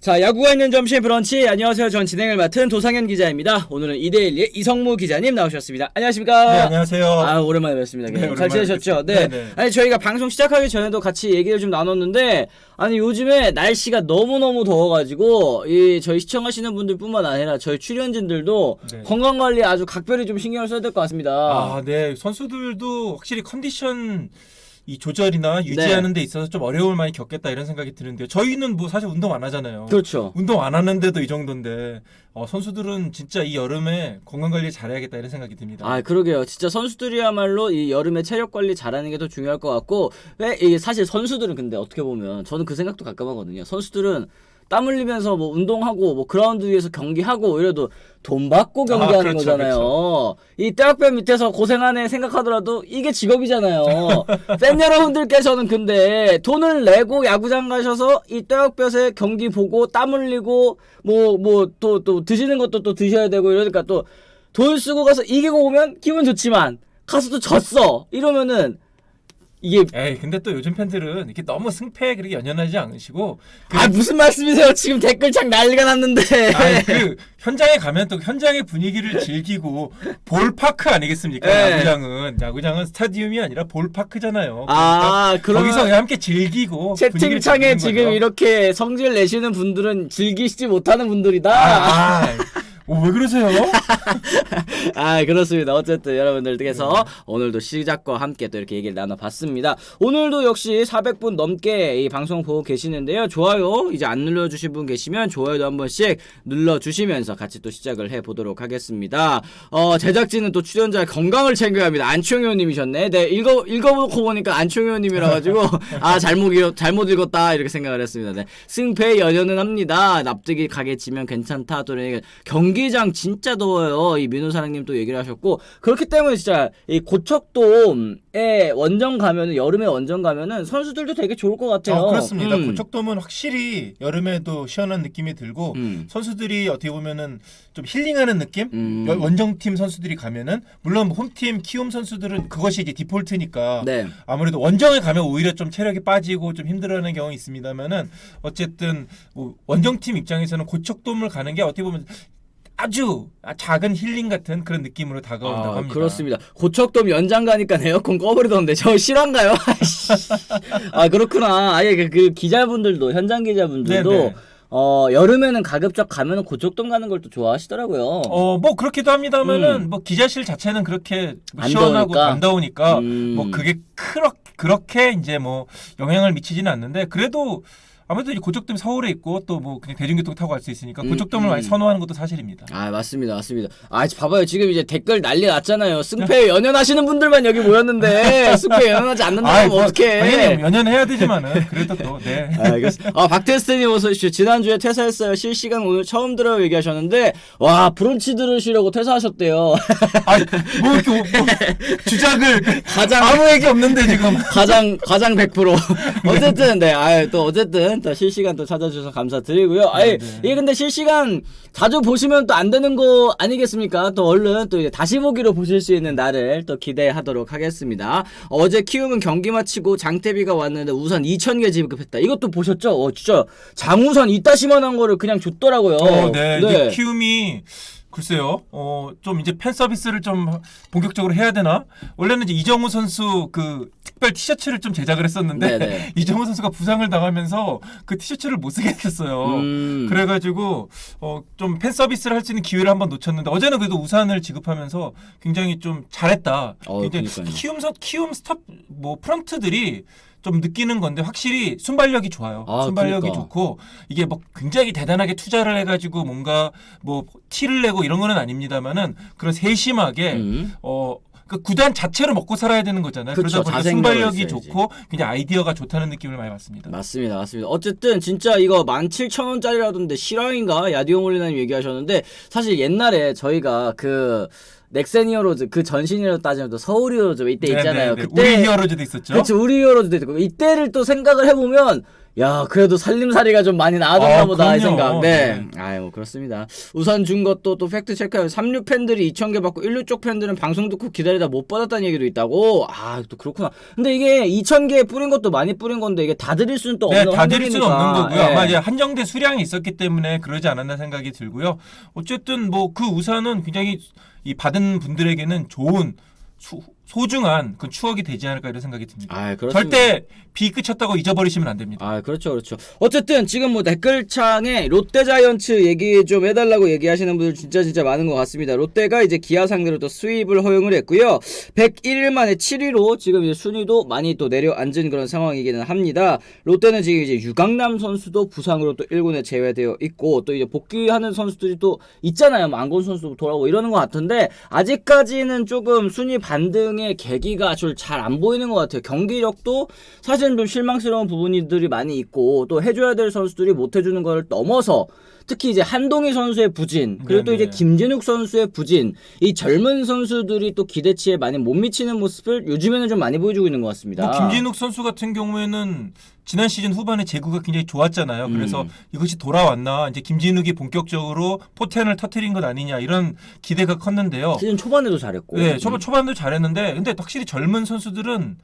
자, 야구가 있는 점심 브런치. 안녕하세요. 전 진행을 맡은 도상현 기자입니다. 오늘은 2대1의 이성무 기자님 나오셨습니다. 안녕하십니까? 네, 안녕하세요. 아, 오랜만에 뵙습니다. 네, 잘 지내셨죠? 네. 아니, 저희가 방송 시작하기 전에도 같이 얘기를 좀 나눴는데, 아니, 요즘에 날씨가 너무너무 더워가지고, 저희 시청하시는 분들뿐만 아니라 저희 출연진들도 건강관리에 아주 각별히 좀 신경을 써야 될 것 같습니다. 아, 네. 선수들도 확실히 컨디션 이 조절이나 유지하는 데 있어서 좀 어려움을 많이 겪겠다 이런 생각이 드는데요. 저희는 뭐 사실 운동 안 하잖아요. 그렇죠. 운동 안 하는데도 이 정도인데 선수들은 진짜 이 여름에 건강관리 잘해야겠다 이런 생각이 듭니다. 아, 그러게요. 진짜 선수들이야말로 이 여름에 체력 관리 잘하는 게 더 중요할 것 같고, 이게 사실 선수들은 근데 어떻게 보면 저는 그 생각도 가끔 하거든요. 선수들은 땀 흘리면서 뭐 운동하고 뭐 그라운드 위에서 경기하고 이래도 돈 받고 경기하는 그렇죠, 거잖아요. 그렇죠. 이 떼학볕 밑에서 고생하네 생각하더라도 이게 직업이잖아요. 팬 여러분들께서는 근데 돈을 내고 야구장 가셔서 이 떼학볕에 경기 보고 땀 흘리고 또 드시는 것도 또 드셔야 되고 이러니까 또 돈 쓰고 가서 이기고 오면 기분 좋지만 가서 또 졌어 이러면은 이게 근데 또 요즘 팬들은 이렇게 너무 승패에 그렇게 연연하지 않으시고 무슨 말씀이세요? 지금 댓글창 난리가 났는데. 그 현장에 가면 또 현장의 분위기를 즐기고 볼파크 아니겠습니까? 야구장은 스타디움이 아니라 볼파크잖아요. 그러니까 거기서 함께 즐기고 채팅창에 지금 거죠. 이렇게 성질 내시는 분들은 즐기시지 못하는 분들이다. 왜 그러세요? 그렇습니다. 어쨌든 여러분들께서 오늘도 시작과 함께 또 이렇게 얘기를 나눠봤습니다. 오늘도 역시 400분 넘게 이 방송 보고 계시는데요. 좋아요 이제 안 눌러주신 분 계시면 좋아요도 한 번씩 눌러주시면서 같이 또 시작을 해보도록 하겠습니다. 제작진은 또 출연자의 건강을 챙겨야 합니다. 안충효님이셨네. 네, 읽어보고 보니까 안충효님이라 가지고 잘못 읽었다 이렇게 생각을 했습니다. 네, 승패 연연은 합니다. 납득이 가겠지만 괜찮다. 또 경기장 진짜 더워요. 이 민호 사장님 또 얘기를 하셨고, 그렇기 때문에 진짜 이 고척돔에 원정 가면은, 여름에 원정 가면은 선수들도 되게 좋을 것 같아요. 그렇습니다. 고척돔은 확실히 여름에도 시원한 느낌이 들고 선수들이 어떻게 보면은 좀 힐링하는 느낌? 원정팀 선수들이 가면은 물론 홈팀 키움 선수들은 그것이 이제 디폴트니까 아무래도 원정에 가면 오히려 좀 체력이 빠지고 좀 힘들어하는 경우가 있습니다만은 어쨌든 뭐 원정팀 입장에서는 고척돔을 가는 게 어떻게 보면 아주 작은 힐링 같은 그런 느낌으로 다가온다고 합니다. 그렇습니다. 고척돔 연장 가니까 에어컨 꺼버리던데 저 실화인가요? 그렇구나. 아예 그 기자분들도 현장 기자분들도 여름에는 가급적 가면은 고척돔 가는 걸 또 좋아하시더라고요. 뭐 그렇기도 합니다만은 뭐 기자실 자체는 그렇게 시원하고 안 더우니까 뭐 그게 그렇게 이제 뭐 영향을 미치지는 않는데 그래도 아무래도 고척돔 서울에 있고 또 뭐 그냥 대중교통 타고 갈 수 있으니까 고척돔을 많이 선호하는 것도 사실입니다. 맞습니다. 봐봐요. 지금 이제 댓글 난리 났잖아요. 승패에 연연하시는 분들만 여기 모였는데 승패에 연연하지 않는다면 어떡해. 당연히 연연해야 되지만은 그래도 또 알겠습니다. 박테스트님 어서 오십시오. 지난주에 퇴사했어요. 실시간 오늘 처음 들어요 얘기하셨는데 와 브런치 들으시려고 퇴사하셨대요. 뭐 이렇게 주작을 아무 얘기 없는데 지금 가장 100% 어쨌든 어쨌든 또 실시간 또 찾아주셔서 감사드리고요. 이게 근데 실시간 자주 보시면 또 안 되는 거 아니겠습니까? 또 얼른 또 이제 다시 보기로 보실 수 있는 날을 또 기대하도록 하겠습니다. 어제 키움은 경기 마치고 장태비가 왔는데 우산 2,000개 지급했다. 이것도 보셨죠? 진짜 장우산 이따시만한 거를 그냥 줬더라고요. 이제 키움이 글쎄요, 좀 이제 팬 서비스를 좀 본격적으로 해야 되나? 원래는 이제 이정우 선수 그 특별 티셔츠를 좀 제작을 했었는데, 이정우 선수가 부상을 당하면서 그 티셔츠를 못 쓰게 됐어요. 그래가지고, 좀 팬 서비스를 할 수 있는 기회를 한번 놓쳤는데, 어제는 그래도 우산을 지급하면서 굉장히 좀 잘했다. 키움 스탑, 프런트들이 좀 느끼는 건데 확실히 순발력이 좋아요. 순발력이 좋고 이게 뭐 굉장히 대단하게 투자를 해가지고 뭔가 뭐 티를 내고 이런 거는 아닙니다만은 그런 세심하게 그 구단 자체로 먹고 살아야 되는 거잖아요. 그러다 보니까 순발력이 좋고 그냥 아이디어가 좋다는 느낌을 많이 받습니다. 맞습니다. 어쨌든 진짜 이거 17,000원짜리라던데 실화인가? 야디오 몰리나님 얘기하셨는데 사실 옛날에 저희가 넥센 히어로즈 그 전신 히어로즈 따지면 또 서울 히어로즈 이때 있잖아요. 그때 우리 히어로즈도 있었죠. 그렇죠. 우리 히어로즈도 있고 이때를 또 생각을 해보면 야, 그래도 살림살이가 좀 많이 나아졌나 보다 이 그럼요. 생각. 네. 아유, 뭐 그렇습니다. 우선 준 것도 또 팩트 체크하면 3류 팬들이 2,000개 받고 1류 쪽 팬들은 방송 듣고 기다리다 못 받았다는 얘기도 있다고. 아, 또 그렇구나. 근데 이게 2,000개 뿌린 것도 많이 뿌린 건데 이게 다 드릴 수는 또 네, 없는 다 드릴 수는 환경이니까. 없는 거고요. 예. 아마 이제 한정된 수량이 있었기 때문에 그러지 않았나 생각이 들고요. 어쨌든 뭐 그 우산은 굉장히 이 받은 분들에게는 좋은 소중한 그 추억이 되지 않을까 이런 생각이 듭니다. 아, 그렇습니다. 절대 비 그쳤다고 잊어버리시면 안 됩니다. 아, 그렇죠, 그렇죠. 어쨌든 지금 뭐 댓글창에 롯데자이언츠 얘기 좀 해달라고 얘기하시는 분들 진짜 많은 것 같습니다. 롯데가 이제 기아 상대로 또 스윕을 허용을 했고요. 101일 만에 7위로 지금 이제 순위도 많이 또 내려앉은 그런 상황이기는 합니다. 롯데는 지금 이제 유강남 선수도 부상으로 또 1군에 제외되어 있고 또 이제 복귀하는 선수들이 또 있잖아요. 망건 선수도 돌아오고 이러는 것 같은데 아직까지는 조금 순위 반등의 계기가 잘 안 보이는 것 같아요. 경기력도 사실 좀 실망스러운 부분들이 많이 있고 또 해줘야 될 선수들이 못 해주는 걸 넘어서 특히 이제 한동희 선수의 부진 그리고 또 이제 김진욱 선수의 부진 이 젊은 선수들이 또 기대치에 많이 못 미치는 모습을 요즘에는 좀 많이 보여주고 있는 것 같습니다. 뭐 김진욱 선수 같은 경우에는 지난 시즌 후반에 제구가 굉장히 좋았잖아요. 그래서 이것이 돌아왔나 이제 김진욱이 본격적으로 포텐을 터트린 것 아니냐 이런 기대가 컸는데요. 시즌 초반에도 잘했고. 네, 초반도 잘했는데 근데 확실히 젊은 선수들은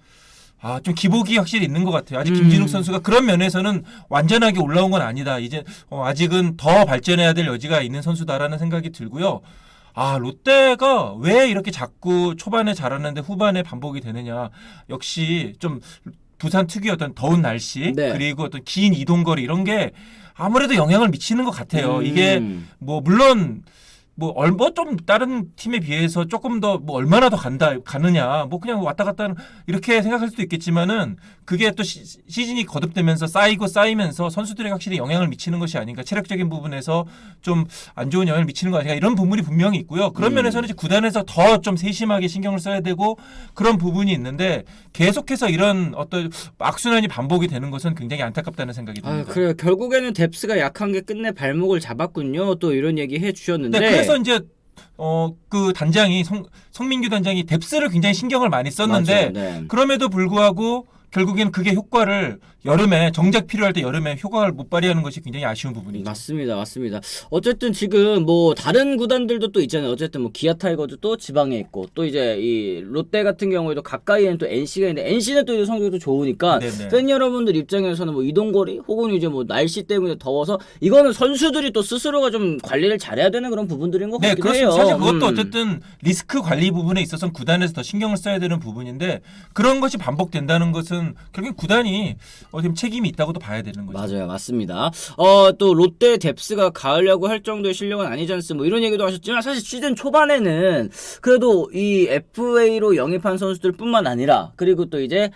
좀 기복이 확실히 있는 것 같아요. 아직 김진욱 선수가 그런 면에서는 완전하게 올라온 건 아니다. 이제 아직은 더 발전해야 될 여지가 있는 선수다라는 생각이 들고요. 롯데가 왜 이렇게 자꾸 초반에 잘하는데 후반에 반복이 되느냐. 역시 좀 부산 특유의 어떤 더운 날씨 네. 그리고 어떤 긴 이동거리 이런 게 아무래도 영향을 미치는 것 같아요. 이게 뭐 물론 뭐 좀 다른 팀에 비해서 조금 더 뭐 얼마나 더 가느냐 뭐 그냥 왔다 갔다 이렇게 생각할 수도 있겠지만은 그게 또 시즌이 거듭되면서 쌓이면서 선수들에게 확실히 영향을 미치는 것이 아닌가 체력적인 부분에서 좀 안 좋은 영향을 미치는 거 아닌가 이런 부분이 분명히 있고요. 그런 면에서는 이제 구단에서 더 좀 세심하게 신경을 써야 되고 그런 부분이 있는데 계속해서 이런 어떤 악순환이 반복이 되는 것은 굉장히 안타깝다는 생각이 듭니다. 그래요. 결국에는 뎁스가 약한 게 끝내 발목을 잡았군요. 또 이런 얘기 해주셨는데. 네, 그래서 이제 그 단장이 성민규 단장이 뎁스를 굉장히 신경을 많이 썼는데 맞아요. 네. 그럼에도 불구하고 결국에는 그게 효과를 여름에 정작 필요할 때 여름에 효과를 못 발휘하는 것이 굉장히 아쉬운 부분이죠. 맞습니다. 어쨌든 지금 뭐 다른 구단들도 또 있잖아요. 어쨌든 뭐 기아 타이거즈도 지방에 있고 또 이제 이 롯데 같은 경우에도 가까이에는 또 NC가 있는데 NC는 또 이제 성적도 좋으니까 네네. 팬 여러분들 입장에서는 뭐 이동거리 혹은 이제 뭐 날씨 때문에 더워서 이거는 선수들이 또 스스로가 좀 관리를 잘해야 되는 그런 부분들인 것 같기도 해요. 사실 그것도 어쨌든 리스크 관리 부분에 있어서 구단에서 더 신경을 써야 되는 부분인데 그런 것이 반복된다는 것은 결국 구단이 지금 책임이 있다고도 봐야 되는 거죠. 맞아요, 맞습니다. 또 롯데 뎁스가 가을야구 할 정도의 실력은 아니지 않습니까? 뭐 이런 얘기도 하셨지만 사실 시즌 초반에는 그래도 이 FA로 영입한 선수들뿐만 아니라 그리고 또 이제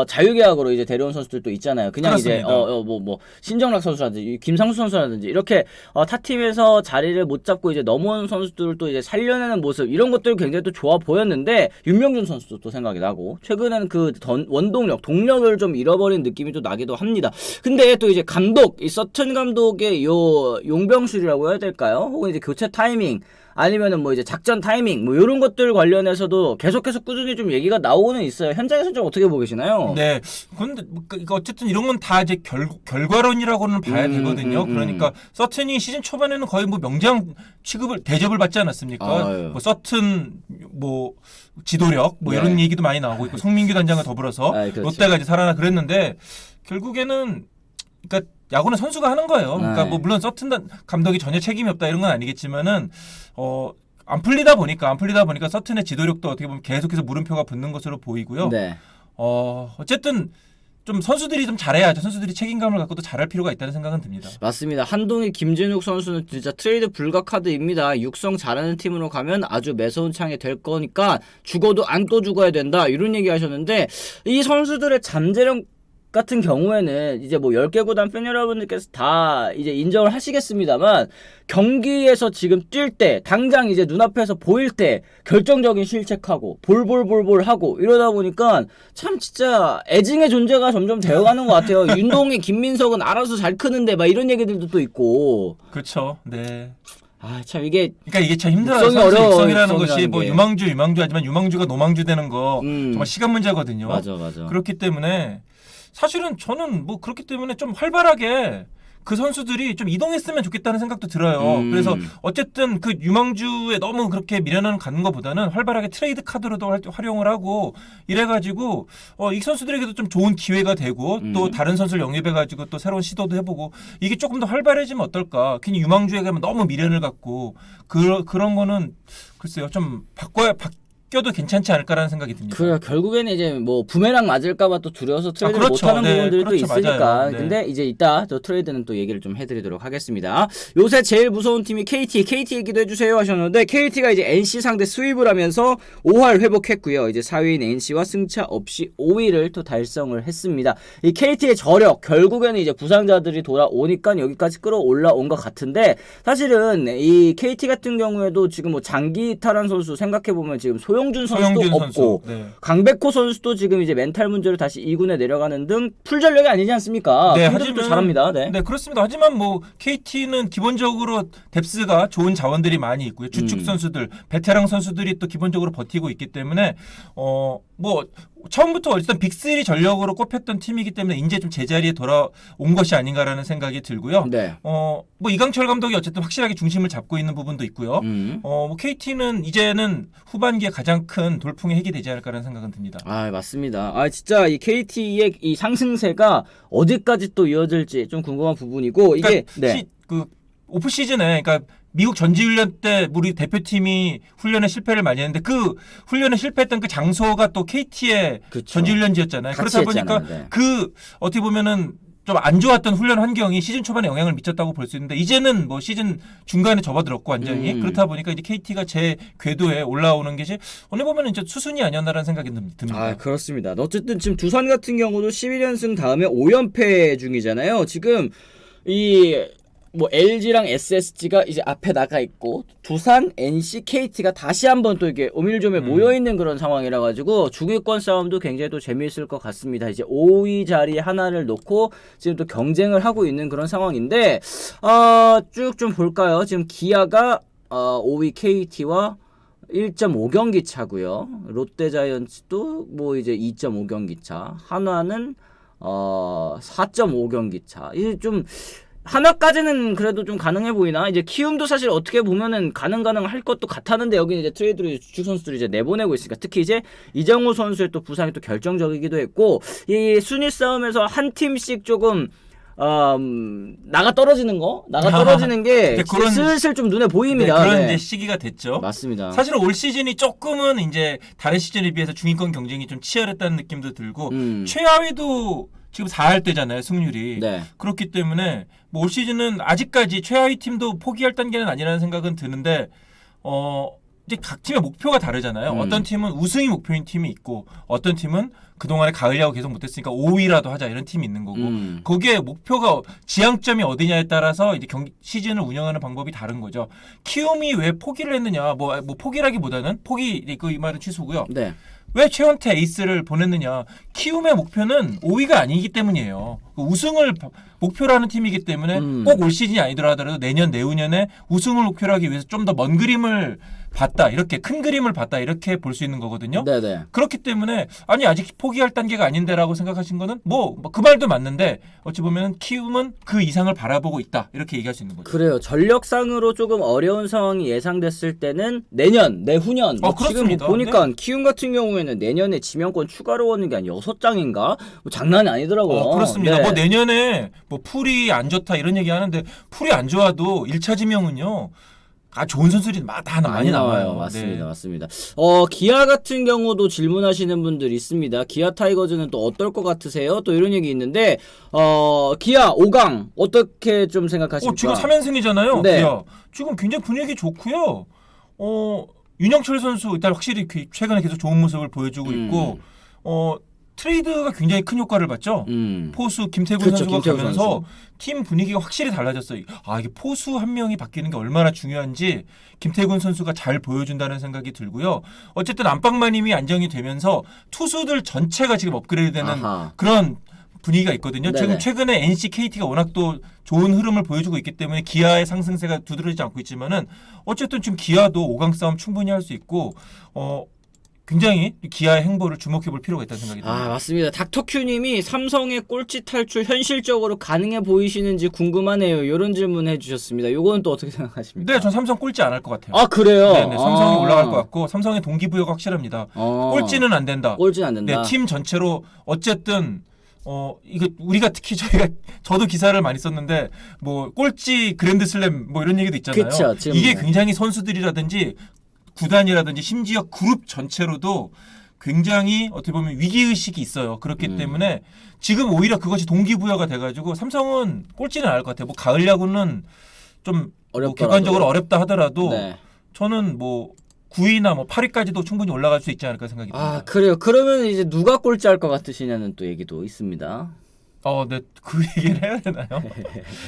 자유계약으로 이제 데려온 선수들도 있잖아요. 그냥 그렇습니다. 이제 뭐 신정락 선수라든지 김상수 선수라든지 이렇게 타 팀에서 자리를 못 잡고 이제 넘어온 선수들을 또 이제 살려내는 모습 이런 것들 굉장히 또 좋아 보였는데 윤명준 선수도 또 생각이 나고 최근에는 그 동력을 좀 잃어버린 느낌이 또 나기도 합니다. 근데 또 이제 감독, 이 서튼 감독의 요 용병술이라고 해야 될까요? 혹은 이제 교체 타이밍 아니면은 뭐 이제 작전 타이밍 뭐 이런 것들 관련해서도 계속해서 꾸준히 좀 얘기가 나오고는 있어요. 현장에서는 좀 어떻게 보고 계시나요? 네. 근데 어쨌든 이런 건 다 이제 결과론이라고는 봐야 되거든요. 그러니까 서튼이 시즌 초반에는 거의 뭐 명장 대접을 받지 않았습니까? 뭐 서튼 뭐 지도력 뭐 이런 얘기도 많이 나오고 있고 성민규 단장과 더불어서 그렇죠. 롯데가 이제 살아나 그랬는데 결국에는 그러니까 야구는 선수가 하는 거예요. 그러니까 뭐 물론 서튼 감독이 전혀 책임이 없다 이런 건 아니겠지만은 안 풀리다 보니까 서튼의 지도력도 어떻게 보면 계속해서 물음표가 붙는 것으로 보이고요. 네. 어쨌든 좀 선수들이 좀 잘해야죠. 선수들이 책임감을 갖고도 잘할 필요가 있다는 생각은 듭니다. 맞습니다. 한동희, 김진욱 선수는 진짜 트레이드 불가 카드입니다. 육성 잘하는 팀으로 가면 아주 매서운 창이 될 거니까 죽어도 안고 죽어야 된다. 이런 얘기 하셨는데 이 선수들의 잠재력 같은 경우에는 이제 뭐 10개 구단 팬 여러분들께서 다 이제 인정을 하시겠습니다만 경기에서 지금 뛸 때 당장 이제 눈앞에서 보일 때 결정적인 실책하고 볼볼볼볼 하고 이러다 보니까 참 진짜 애증의 존재가 점점 되어가는 것 같아요. 윤동희, 김민석은 알아서 잘 크는데 막 이런 얘기들도 또 있고. 그렇죠. 네. 참 이게 참 힘들어요. 선수 육성이라는 것이 뭐 유망주 하지만 유망주가 노망주 되는 거 정말 시간 문제거든요. 맞아. 그렇기 때문에 사실은 저는 뭐 그렇기 때문에 좀 활발하게 그 선수들이 좀 이동했으면 좋겠다는 생각도 들어요. 그래서 어쨌든 그 유망주에 너무 그렇게 미련을 갖는 것보다는 활발하게 트레이드 카드로도 활용을 하고 이래가지고 이 선수들에게도 좀 좋은 기회가 되고 또 다른 선수를 영입해가지고 또 새로운 시도도 해보고 이게 조금 더 활발해지면 어떨까. 괜히 유망주에 가면 너무 미련을 갖고 그런 거는 글쎄요 좀 바뀌어도 괜찮지 않을까라는 생각이 듭니다. 그래 결국에는 이제 뭐 부메랑 맞을까봐 또 두려워서 트레이드를 그렇죠. 못하는 네, 부분들도 그렇죠. 있으니까. 맞아요. 네. 근데 이제 이따 저 트레이드는 또 얘기를 좀 해드리도록 하겠습니다. 요새 제일 무서운 팀이 KT 얘기도 해주세요 하셨는데 KT가 이제 NC 상대 스윕을 하면서 5할 회복했고요. 이제 4위인 NC와 승차 없이 5위를 또 달성을 했습니다. 이 KT의 저력 결국에는 이제 부상자들이 돌아오니까 여기까지 끌어올라온 것 같은데 사실은 이 KT 같은 경우에도 지금 뭐 장기 이탈한 선수 생각해 보면 지금 소영준 선수도 없고 네. 강백호 선수도 지금 이제 멘탈 문제로 다시 2군에 내려가는 등 풀전력이 아니지 않습니까? 네, 하지만 또 잘합니다. 네. 네, 그렇습니다. 하지만 뭐 KT는 기본적으로 뎁스가 좋은 자원들이 많이 있고요. 주축 선수들, 베테랑 선수들이 또 기본적으로 버티고 있기 때문에 뭐 처음부터 일단 빅3 전력으로 꼽혔던 팀이기 때문에 이제 좀 제자리에 돌아온 것이 아닌가라는 생각이 들고요. 네. 뭐 이강철 감독이 어쨌든 확실하게 중심을 잡고 있는 부분도 있고요. 뭐 KT는 이제는 후반기에 가장 큰 돌풍의 핵이 되지 않을까라는 생각은 듭니다. 아, 맞습니다. 아, 진짜 이 KT의 이 상승세가 어디까지 또 이어질지 좀 궁금한 부분이고 이게 그러니까 그 오프 시즌에 그러니까 미국 전지훈련 때 우리 대표팀이 훈련에 실패를 많이 했는데 그 훈련에 실패했던 그 장소가 또 KT의 그쵸. 전지훈련지였잖아요. 같이 그렇다 보니까 했잖아요. 네. 그 어떻게 보면은 좀 안 좋았던 훈련 환경이 시즌 초반에 영향을 미쳤다고 볼 수 있는데 이제는 뭐 시즌 중간에 접어들었고 완전히 그렇다 보니까 이제 KT가 제 궤도에 올라오는 것이 어느 보면 이제 수순이 아니었나라는 생각이 듭니다. 아, 그렇습니다. 어쨌든 지금 두산 같은 경우도 11연승 다음에 5연패 중이잖아요. 지금 뭐 LG랑 SSG가 이제 앞에 나가 있고 두산, NC, KT가 다시 한번 또 이게 오밀조밀 모여 있는 그런 상황이라 가지고 중위권 싸움도 굉장히 또 재미있을 것 같습니다. 이제 5위 자리 하나를 놓고 지금 또 경쟁을 하고 있는 그런 상황인데 쭉 좀 볼까요? 지금 기아가 5위 KT와 1.5경기 차고요. 롯데자이언츠도 뭐 이제 2.5경기 차. 한화는 4.5경기 차. 이게 좀 하나까지는 그래도 좀 가능해 보이나? 이제 키움도 사실 어떻게 보면은 가능할 것도 같았는데 여기 이제 트레이드로 주축 선수들이 이제 내보내고 있으니까 특히 이제 이정우 선수의 또 부상이 또 결정적이기도 했고 이 순위 싸움에서 한 팀씩 조금 나가 떨어지는 게 슬슬 좀 눈에 보입니다. 네, 그런 네. 이제 시기가 됐죠. 맞습니다. 사실은 올 시즌이 조금은 이제 다른 시즌에 비해서 중위권 경쟁이 좀 치열했다는 느낌도 들고 최하위도 지금 4할 때잖아요, 승률이. 네. 그렇기 때문에 뭐 올 시즌은 아직까지 최하위 팀도 포기할 단계는 아니라는 생각은 드는데 이제 각 팀의 목표가 다르잖아요. 어떤 팀은 우승이 목표인 팀이 있고 어떤 팀은 그동안에 가을 야구 계속 못했으니까 5위라도 하자 이런 팀이 있는 거고 거기에 목표가 지향점이 어디냐에 따라서 이제 시즌을 운영하는 방법이 다른 거죠. 키움이 왜 포기를 했느냐 뭐 포기라기보다는 이 말은 취소고요. 네. 왜 최원태 에이스를 보냈느냐. 키움의 목표는 5위가 아니기 때문이에요. 우승을 목표로 하는 팀이기 때문에 꼭 올 시즌이 아니더라도 내년 내후년에 우승을 목표로 하기 위해서 좀 더 먼 그림을 봤다. 이렇게 큰 그림을 봤다. 이렇게 볼 수 있는 거거든요. 네네. 그렇기 때문에 아직 포기할 단계가 아닌데라고 생각하신 거는 그 말도 맞는데 어찌 보면 키움은 그 이상을 바라보고 있다. 이렇게 얘기할 수 있는 거죠. 그래요. 전력상으로 조금 어려운 상황이 예상됐을 때는 내후년. 지금 보니까 네. 키움 같은 경우에는 내년에 지명권 추가로 오는 게 한 6장인가? 뭐 장난이 아니더라고요. 그렇습니다. 네. 뭐 내년에 뭐 풀이 안 좋다 이런 얘기 하는데 풀이 안 좋아도 1차 지명은요. 좋은 선수들이 많이 나와요. 맞습니다. 네. 맞습니다. 기아 같은 경우도 질문하시는 분들 있습니다. 기아 타이거즈는 또 어떨 것 같으세요? 또 이런 얘기 있는데 기아 5강 어떻게 좀 생각하십니까? 지금 3연승이잖아요. 네. 기아. 지금 굉장히 분위기 좋고요. 윤영철 선수 일단 확실히 최근에 계속 좋은 모습을 보여주고 있고 트레이드가 굉장히 큰 효과를 봤죠. 포수 김태균 선수가 가면서 팀 분위기가 확실히 달라졌어요. 이게 포수 한 명이 바뀌는 게 얼마나 중요한지 김태균 선수가 잘 보여준다는 생각이 들고요. 어쨌든 안방마님이 안정이 되면서 투수들 전체가 지금 업그레이드되는 그런 분위기가 있거든요. 지금 최근에 NC, KT가 워낙 또 좋은 흐름을 보여주고 있기 때문에 기아의 상승세가 두드러지지 않고 있지만은 어쨌든 지금 기아도 5강 싸움 충분히 할 수 있고 굉장히 기아의 행보를 주목해볼 필요가 있다는 생각이 듭니다. 아 맞습니다. 닥터큐님이 삼성의 꼴찌 탈출 현실적으로 가능해 보이시는지 궁금하네요. 이런 질문 해주셨습니다. 요거는 또 어떻게 생각하십니까? 네, 전 삼성 꼴찌 안 할 것 같아요. 아 그래요? 네, 삼성이 올라갈 것 같고 삼성의 동기부여가 확실합니다. 어. 꼴찌는 안 된다. 꼴찌는 안 된다. 네, 팀 전체로 어쨌든 이거 우리가 특히 저도 기사를 많이 썼는데 뭐 꼴찌 그랜드슬램 뭐 이런 얘기도 있잖아요. 그쵸, 지금 이게 뭐. 굉장히 선수들이라든지 구단이라든지 심지어 그룹 전체로도 굉장히 어떻게 보면 위기의식이 있어요. 그렇기 때문에 지금 오히려 그것이 동기부여가 돼가지고 삼성은 꼴찌는 안 할 것 같아요. 뭐 가을 야구는 좀 뭐 어렵더라도. 객관적으로 어렵다 하더라도 네. 저는 뭐 9위나 뭐 8위까지도 충분히 올라갈 수 있지 않을까 생각이 듭니다. 아 그래요. 그러면 이제 누가 꼴찌할 것 같으시냐는 또 얘기도 있습니다. 네, 그 얘기를 해야 되나요?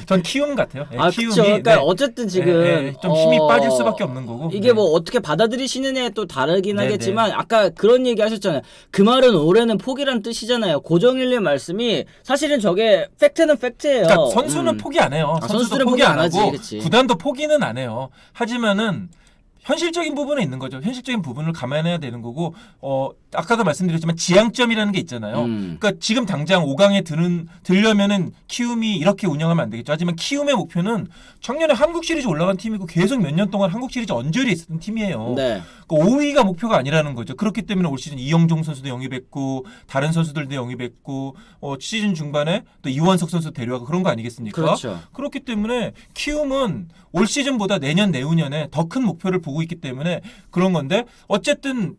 전 키움 같아요. 네, 아 키움이 그렇죠. 그러니까 네, 어쨌든 지금 네, 좀 힘이 빠질 수밖에 없는 거고. 이게 네. 뭐 어떻게 받아들이시느냐에 또 다르긴 네, 하겠지만 아까 그런 얘기 하셨잖아요. 그 말은 올해는 포기란 뜻이잖아요. 고정일님 말씀이 사실은 저게 팩트는 팩트예요. 그러니까 선수는 포기 안 해요. 아, 선수도 선수들은 포기 포기 안 안 하지, 하고 그치. 구단도 포기는 안 해요. 하지만은 현실적인 부분에 있는 거죠. 현실적인 부분을 감안해야 되는 거고 아까도 말씀드렸지만 지향점이라는 게 있잖아요. 그러니까 지금 당장 5강에 들려면은 키움이 이렇게 운영하면 안 되겠죠. 하지만 키움의 목표는 작년에 한국 시리즈 올라간 팀이고 계속 몇 년 동안 한국 시리즈 언저리에 있었던 팀이에요. 네. 그러니까 5위가 목표가 아니라는 거죠. 그렇기 때문에 올 시즌 이영종 선수도 영입했고 다른 선수들도 영입했고 시즌 중반에 또 이원석 선수 데려와고 그런 거 아니겠습니까? 그렇죠. 그렇기 때문에 키움은 올 시즌보다 내년 내후년에 더 큰 목표를 보고 있기 때문에 그런 건데 어쨌든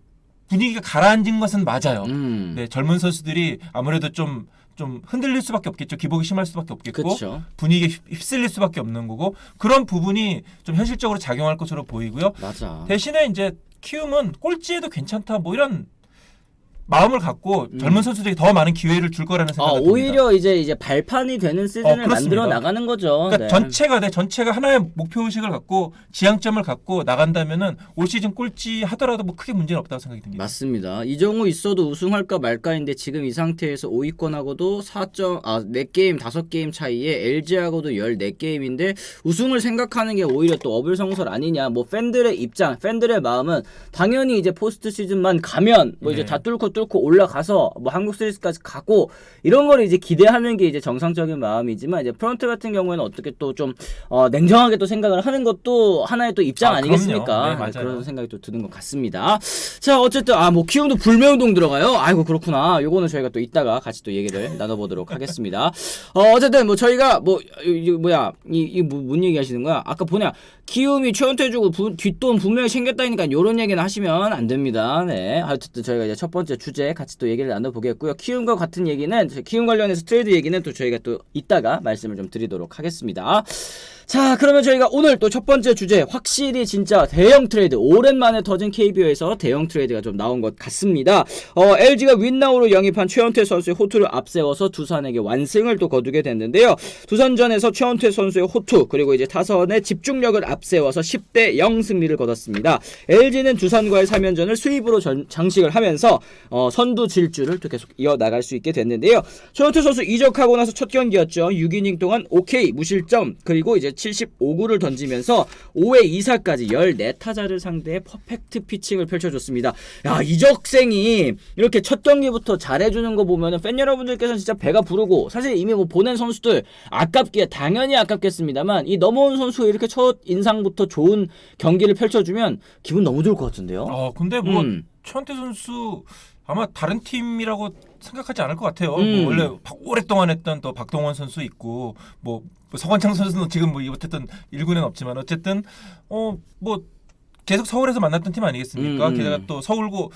분위기가 가라앉은 것은 맞아요. 네, 젊은 선수들이 아무래도 좀 흔들릴 수밖에 없겠죠. 기복이 심할 수밖에 없겠고 그렇죠. 분위기에 휩쓸릴 수밖에 없는 거고 그런 부분이 좀 현실적으로 작용할 것으로 보이고요. 맞아. 대신에 이제 키움은 꼴찌해도 괜찮다 뭐 이런 마음을 갖고 젊은 선수들에게 더 많은 기회를 줄 거라는 생각이 듭니다. 오히려 이제 발판이 되는 시즌을 그렇습니다. 만들어 나가는 거죠. 그러니까 네. 전체가 하나의 목표 의식을 갖고 지향점을 갖고 나간다면은 올 시즌 꼴찌 하더라도 뭐 크게 문제는 없다고 생각이 듭니다. 맞습니다. 이정우 있어도 우승할까 말까인데 지금 이 상태에서 5위권하고도 4게임 5게임 차이에 LG하고도 14게임인데 우승을 생각하는 게 오히려 또 어불성설 아니냐. 뭐 팬들의 입장, 팬들의 마음은 당연히 이제 포스트 시즌만 가면 뭐 이제 다 뚫고 올라가서 뭐 한국 시리즈까지 가고 이런 걸 이제 기대하는 게 이제 정상적인 마음이지만 이제 프런트 같은 경우에는 어떻게 또 좀 냉정하게 또 생각을 하는 것도 하나의 또 입장 아니겠습니까? 네, 맞아요. 그런 생각이 또 드는 것 같습니다. 자 어쨌든 뭐 키움도 불매운동 들어가요. 아이고 그렇구나. 요거는 저희가 또 이따가 같이 또 얘기를 나눠보도록 하겠습니다. 어쨌든 뭐 저희가 뭐 뭔 얘기 하시는 거야? 아까 뭐냐 키움이 최원태 주고 뒷돈 분명히 챙겼다니까 요런 얘기는 하시면 안 됩니다. 네. 어쨌든 저희가 이제 첫 번째 주제 같이 또 얘기를 나눠보겠고요. 키움과 같은 얘기는 키움 관련해서 트레이드 얘기는 또 저희가 또 이따가 말씀을 좀 드리도록 하겠습니다. 자 그러면 저희가 오늘 또 첫 번째 주제 확실히 진짜 대형 트레이드 오랜만에 터진 KBO에서 대형 트레이드가 좀 나온 것 같습니다. LG가 윈나우로 영입한 최원태 선수의 호투를 앞세워서 두산에게 완승을 또 거두게 됐는데요. 두산전에서 최원태 선수의 호투 그리고 이제 타선의 집중력을 앞세워서 10대 0 승리를 거뒀습니다. LG는 두산과의 3연전을 수입으로 장식을 하면서 선두 질주를 또 계속 이어나갈 수 있게 됐는데요. 최원태 선수 이적하고 나서 첫 경기였죠. 6이닝 동안 OK 무실점 그리고 이제 75구를 던지면서 5회 2사까지 14타자를 상대해 퍼펙트 피칭을 펼쳐줬습니다. 야 이적생이 이렇게 첫 경기부터 잘해주는 거 보면은 팬 여러분들께서는 진짜 배가 부르고 사실 이미 뭐 보낸 선수들 당연히 아깝겠습니다만 이 넘어온 선수가 이렇게 첫 인상부터 좋은 경기를 펼쳐주면 기분 너무 좋을 것 같은데요. 근데 뭐 최원태 선수 아마 다른 팀이라고 생각하지 않을 것 같아요. 뭐 원래 오랫동안 했던 또 박동원 선수 있고 뭐 서건창 선수는 지금 뭐 어쨌든 1군에는 없지만 어쨌든 뭐 계속 서울에서 만났던 팀 아니겠습니까? 게다가 또 서울고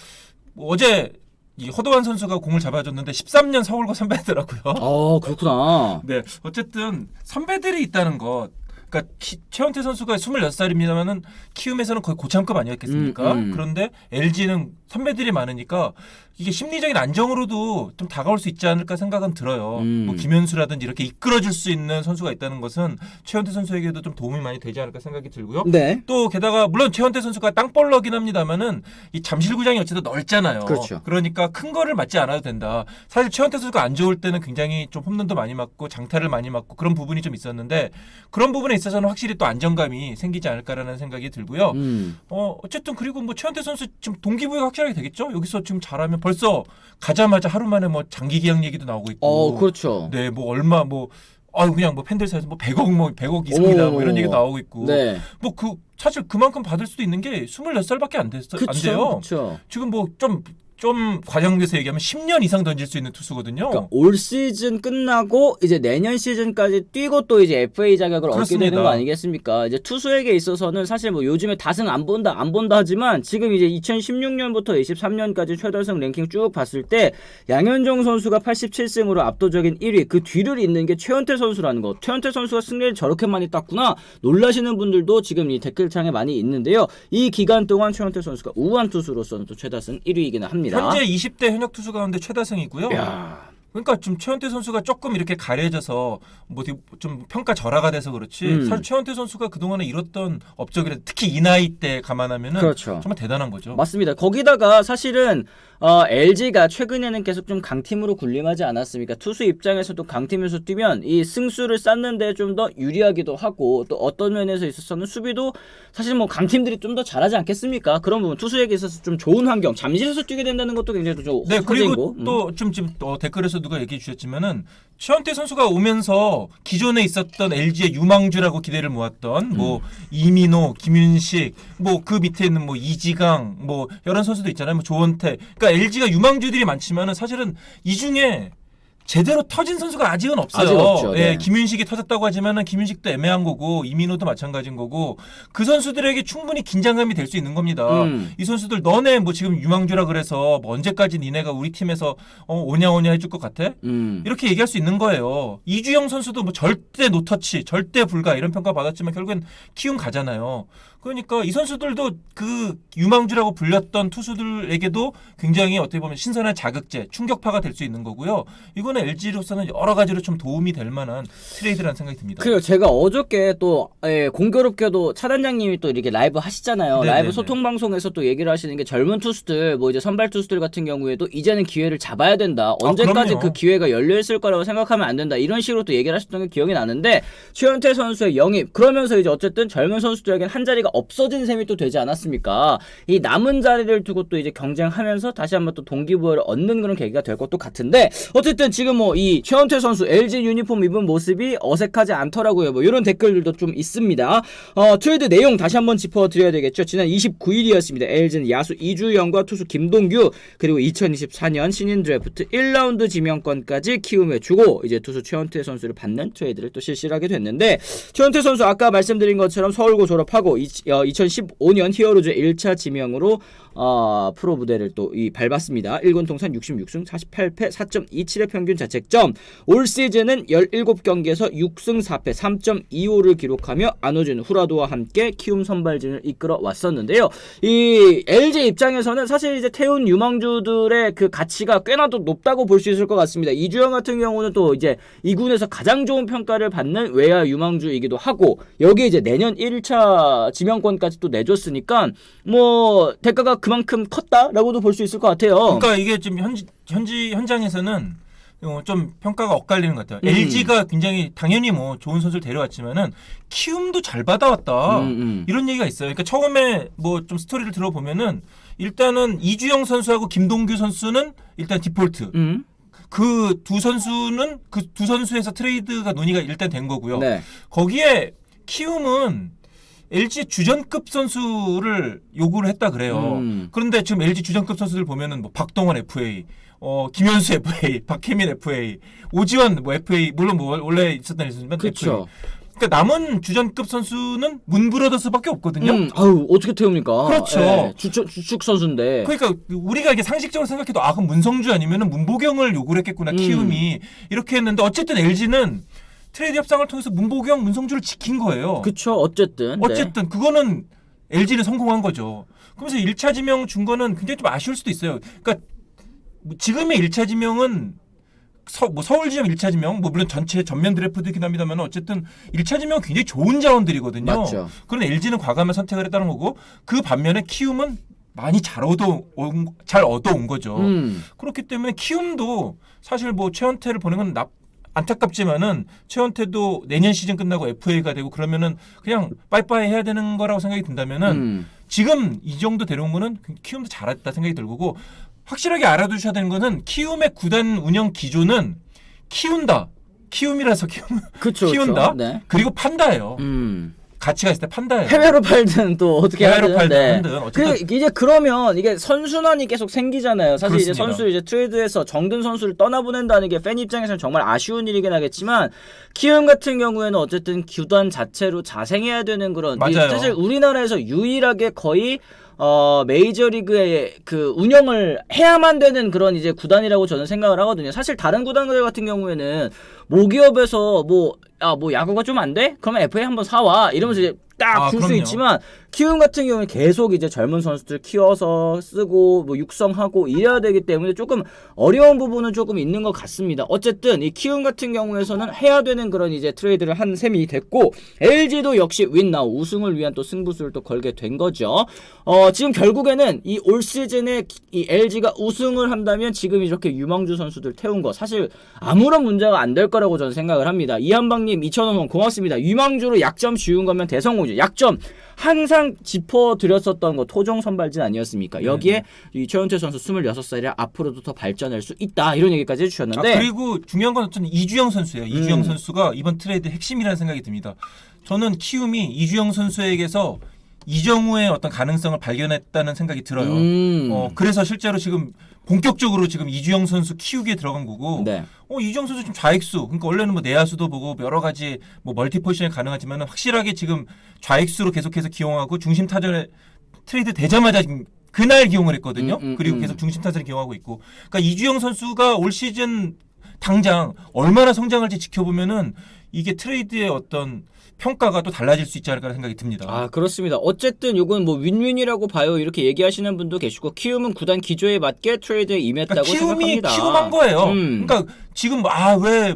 뭐 어제 이 허도환 선수가 공을 잡아줬는데 13년 서울고 선배더라고요. 그렇구나. 네, 어쨌든 선배들이 있다는 것. 그러니까 최원태 선수가 26살입니다만은 키움에서는 거의 고참급 아니었겠습니까? 그런데 LG는 선배들이 많으니까 이게 심리적인 안정으로도 좀 다가올 수 있지 않을까 생각은 들어요. 뭐 김현수라든지 이렇게 이끌어줄 수 있는 선수가 있다는 것은 최원태 선수에게도 좀 도움이 많이 되지 않을까 생각이 들고요. 네. 또 게다가 물론 최원태 선수가 땅볼러긴 합니다만은 이 잠실구장이 어쨌든 넓잖아요. 그렇죠. 그러니까 큰 거를 맞지 않아도 된다. 사실 최원태 선수가 안 좋을 때는 굉장히 좀 홈런도 많이 맞고 장타를 많이 맞고 그런 부분이 좀 있었는데 그런 부분에 있어서는 확실히 또 안정감이 생기지 않을까라는 생각이 들고요. 어쨌든 그리고 뭐 최원태 선수 지금 동기부여가 확실하게 되겠죠. 여기서 지금 잘하면 벌써 가자마자 하루 만에 뭐 장기 계약 얘기도 나오고 있고. 그렇죠. 네, 뭐 얼마 뭐 그냥 뭐 팬들 사이에서 뭐 100억 이상이다 뭐 이런 얘기 나오고 있고. 네. 뭐 그 사실 그만큼 받을 수도 있는 게 24살밖에 안 돼요. 그쵸. 지금 뭐 좀 과장돼서 얘기하면 10년 이상 던질 수 있는 투수거든요. 그러니까 올 시즌 끝나고 이제 내년 시즌까지 뛰고 또 이제 FA 자격을 얻게 되는 거 아니겠습니까? 이제 투수에게 있어서는 사실 뭐 요즘에 다승 안 본다 하지만 지금 이제 2016년부터 23년까지 최다승 랭킹 쭉 봤을 때 양현종 선수가 87승으로 압도적인 1위, 그 뒤를 잇는 게 최원태 선수라는 거. 최원태 선수가 승리를 저렇게 많이 땄구나 놀라시는 분들도 지금 이 댓글창에 많이 있는데요. 이 기간 동안 최원태 선수가 우한 투수로서는 또 최다승 1위이기는 합니다. 현재 20대 현역 투수 가운데 최다승이고요. 야. 그러니까 좀 최원태 선수가 조금 이렇게 가려져서 뭐 좀 평가 절하가 돼서 그렇지. 사실 최원태 선수가 그동안에 이뤘던 업적이라 특히 이 나이 때 감안하면은 그렇죠. 정말 대단한 거죠. 맞습니다. 거기다가 사실은 LG가 최근에는 계속 좀 강팀으로 군림하지 않았습니까? 투수 입장에서도 강팀에서 뛰면 이 승수를 쌓는데 좀 더 유리하기도 하고 또 어떤 면에서 있어서는 수비도 사실 뭐 강팀들이 좀 더 잘하지 않겠습니까? 그런 부분 투수에게 있어서 좀 좋은 환경, 잠실에서 뛰게 된다는 것도 굉장히 좀 네, 그리고 호재이고. 또 좀 지금 댓글에서 누가 얘기해 주셨지만은 최원태 선수가 오면서 기존에 있었던 LG의 유망주라고 기대를 모았던 뭐 이민호, 김윤식, 뭐 그 밑에 있는 뭐 이지강, 뭐 여러 선수도 있잖아요. 뭐 조원태. 그러니까 LG가 유망주들이 많지만은 사실은 이 중에 제대로 터진 선수가 아직은 없어요. 아직 없죠. 네. 예, 김윤식이 터졌다고 하지만은 김윤식도 애매한 거고 이민호도 마찬가지인 거고 그 선수들에게 충분히 긴장감이 될 수 있는 겁니다. 이 선수들 너네 뭐 지금 유망주라 그래서 뭐 언제까지 니네가 우리 팀에서 오냐 해줄 것 같아? 이렇게 얘기할 수 있는 거예요. 이주영 선수도 뭐 절대 노터치, 절대 불가 이런 평가 받았지만 결국엔 키움 가잖아요. 그러니까 이 선수들도 그 유망주라고 불렸던 투수들에게도 굉장히 어떻게 보면 신선한 자극제, 충격파가 될 수 있는 거고요. 이거는 LG로서는 여러 가지로 좀 도움이 될 만한 트레이드라는 생각이 듭니다. 그리고 제가 어저께 또 공교롭게도 차단장님이 또 이렇게 라이브 하시잖아요. 네네네. 라이브 소통 방송에서 또 얘기를 하시는 게 젊은 투수들, 뭐 이제 선발 투수들 같은 경우에도 이제는 기회를 잡아야 된다. 언제까지 그럼요. 그 기회가 열려 있을 거라고 생각하면 안 된다. 이런 식으로 또 얘기를 하셨던 게 기억이 나는데 최원태 선수의 영입, 그러면서 이제 어쨌든 젊은 선수들에게는 한 자리가 없어진 셈이 또 되지 않았습니까? 이 남은 자리를 두고 또 이제 경쟁하면서 다시 한번 또 동기부여를 얻는 그런 계기가 될 것도 같은데 어쨌든 지금 뭐 이 최원태 선수 LG 유니폼 입은 모습이 어색하지 않더라고요. 뭐 이런 댓글들도 좀 있습니다. 트레이드 내용 다시 한번 짚어드려야 되겠죠. 지난 29일이었습니다. LG는 야수 이주영과 투수 김동규 그리고 2024년 신인 드래프트 1라운드 지명권까지 키움에 주고 이제 투수 최원태 선수를 받는 트레이드를 또 실시를 하게 됐는데 최원태 선수 아까 말씀드린 것처럼 서울고 졸업하고 2015년 히어로즈 1차 지명으로 프로 무대를 또 밟았습니다. 1군 통산 66승 48패 4.27의 평균 자책점. 올 시즌은 17경기에서 6승 4패 3.25를 기록하며 안호준, 후라도와 함께 키움 선발진을 이끌어 왔었는데요. 이 LG 입장에서는 사실 이제 태운 유망주들의 그 가치가 꽤나 또 높다고 볼 수 있을 것 같습니다. 이주영 같은 경우는 또 이제 2군에서 가장 좋은 평가를 받는 외야 유망주이기도 하고 여기에 이제 내년 1차 지명권까지 또 내줬으니까 뭐 대가가 그만큼 컸다라고도 볼 수 있을 것 같아요. 그러니까 이게 지금 현장에서는 좀 평가가 엇갈리는 것 같아요. LG가 굉장히 당연히 뭐 좋은 선수를 데려왔지만은 키움도 잘 받아왔다 이런 얘기가 있어요. 그러니까 처음에 뭐 좀 스토리를 들어보면은 일단은 이주영 선수하고 김동규 선수는 일단 디폴트. 그 두 선수에서 트레이드가 논의가 일단 된 거고요. 네. 거기에 키움은 LG 주전급 선수를 요구를 했다 그래요. 그런데 지금 LG 주전급 선수들 보면은 뭐 박동원 FA, 김현수 FA, 박혜민 FA, 오지환 뭐 FA 물론 뭐 원래 있었던 선수지만 그렇죠. 그러니까 남은 주전급 선수는 문브러더스밖에 없거든요. 아유 어떻게 태웁니까? 그렇죠. 예, 주축 선수인데. 그러니까 우리가 이게 상식적으로 생각해도 그럼 문성주 아니면은 문보경을 요구를 했겠구나 키움이 이렇게 했는데 어쨌든 LG는 트레이드 협상을 통해서 문보경, 문성주를 지킨 거예요. 그렇죠. 어쨌든 그거는 LG는 성공한 거죠. 그러면서 1차 지명 준 거는 굉장히 좀 아쉬울 수도 있어요. 그러니까 지금의 1차 지명은 서울 지점 1차 지명, 물론 전체 전면 드래프트이긴 합니다만 어쨌든 1차 지명은 굉장히 좋은 자원들이거든요. 맞죠. 그런 LG는 과감한 선택을 했다는 거고 그 반면에 키움은 많이 잘 얻어온 거죠. 그렇기 때문에 키움도 사실 뭐 최원태를 보는 건 안타깝지만은 최원태도 내년 시즌 끝나고 FA가 되고 그러면은 그냥 빠이빠이 해야 되는 거라고 생각이 든다면은 지금 이 정도 데려온 거는 키움도 잘했다 생각이 들고 확실하게 알아두셔야 되는 거는 키움의 구단 운영 기조는 키운다. 키움이라서 키운다. 네. 그리고 판다예요. 가치가 있을 때 판다예요. 해외로 팔든 또 어떻게 해외로 하든. 팔든 어쨌든 이제 그러면 이게 선순환이 계속 생기잖아요. 사실 그렇습니다. 이제 선수 이제 트레이드해서 정든 선수를 떠나보낸다는 게 팬 입장에서는 정말 아쉬운 일이긴 하겠지만 키움 같은 경우에는 어쨌든 구단 자체로 자생해야 되는 그런 맞아요. 사실 우리나라에서 유일하게 거의 메이저리그의 그 운영을 해야만 되는 그런 이제 구단이라고 저는 생각을 하거든요. 사실 다른 구단들 같은 경우에는 모기업에서 뭐 야구가 좀 안 돼? 그러면 FA 한번 사와 이러면서 이제 딱 줄 수 있지만 키움 같은 경우는 계속 이제 젊은 선수들 키워서 쓰고 뭐 육성하고 이래야 되기 때문에 조금 어려운 부분은 조금 있는 것 같습니다. 어쨌든 이 키움 같은 경우에서는 해야 되는 그런 이제 트레이드를 한 셈이 됐고 LG도 역시 윈나우 우승을 위한 또 승부수를 또 걸게 된 거죠. 지금 결국에는 이 올 시즌에 이 LG가 우승을 한다면 지금 이렇게 유망주 선수들 태운 거 사실 아무런 문제가 안 될 거라고 저는 생각을 합니다. 이한방님 2,000원 고맙습니다. 유망주로 약점 씌운 거면 대성공이죠. 약점 항상 짚어드렸었던 거 토종 선발진 아니었습니까? 여기에 이 최원태 선수 26살이라 앞으로도 더 발전할 수 있다 이런 얘기까지 해주셨는데 그리고 중요한 건 어쨌든 이주영 선수예요. 이주영 선수가 이번 트레이드 핵심이라는 생각이 듭니다. 저는 키움이 이주영 선수에게서 이정우의 어떤 가능성을 발견했다는 생각이 들어요. 그래서 실제로 지금 본격적으로 지금 이주영 선수 키우기에 들어간 거고, 네. 이주영 선수 좀 좌익수, 그러니까 원래는 뭐 내야수도 보고 여러 가지 뭐 멀티 포지션이 가능하지만 확실하게 지금 좌익수로 계속해서 기용하고 중심 타자를 트레이드 되자마자 지금 그날 기용을 했거든요. 그리고 계속 중심 타자를 기용하고 있고, 그러니까 이주영 선수가 올 시즌 당장 얼마나 성장할지 지켜보면은 이게 트레이드의 어떤 평가가 또 달라질 수 있지 않을까 생각이 듭니다. 그렇습니다. 어쨌든 이건 뭐 윈윈이라고 봐요. 이렇게 얘기하시는 분도 계시고 키움은 구단 기조에 맞게 트레이드에 임했다고 생각합니다. 키움한 거예요. 그러니까 지금 왜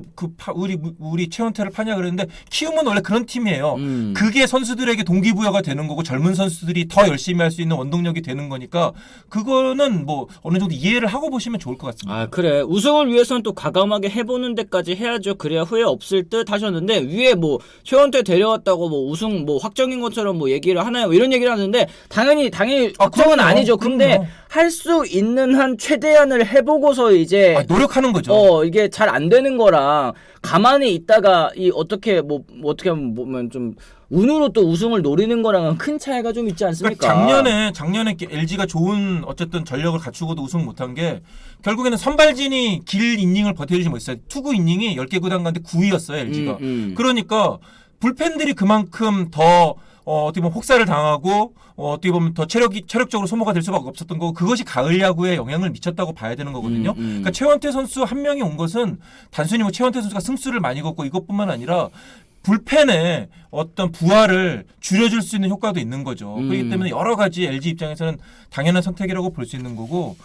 우리 최원태를 파냐 그랬는데 키움은 원래 그런 팀이에요. 그게 선수들에게 동기부여가 되는 거고 젊은 선수들이 더 열심히 할 수 있는 원동력이 되는 거니까 그거는 뭐 어느 정도 이해를 하고 보시면 좋을 것 같습니다. 그래. 우승을 위해서는 또 과감하게 해보는 데까지 해야죠. 그래야 후회 없을 듯 하셨는데 위에 뭐 최원태 데려왔다고 뭐 우승 뭐 확정인 것처럼 뭐 얘기를 하나요? 이런 얘기를 하는데 당연히 확정은 아니죠. 근데 할 수 있는 한 최대한을 해보고서 이제 노력하는 거죠. 이게 잘 안 되는 거랑 가만히 있다가 어떻게 보면 좀 운으로 또 우승을 노리는 거랑은 큰 차이가 좀 있지 않습니까? 그러니까 작년에 LG가 좋은 어쨌든 전력을 갖추고도 우승 못한 게 결국에는 선발진이 길 이닝을 버텨주지 못했어요. 투구 이닝이 10개 구단 가운데 9위였어요 LG가. 그러니까 불펜들이 그만큼 더 어떻게 보면 혹사를 당하고 어떻게 보면 더 체력적으로 소모가 될 수밖에 없었던 거고 그것이 가을 야구에 영향을 미쳤다고 봐야 되는 거거든요. 그러니까 최원태 선수 한 명이 온 것은 단순히 뭐 최원태 선수가 승수를 많이 걷고 이것뿐만 아니라 불펜의 어떤 부하를 줄여줄 수 있는 효과도 있는 거죠. 그렇기 때문에 여러 가지 LG 입장에서는 당연한 선택이라고 볼 수 있는 거고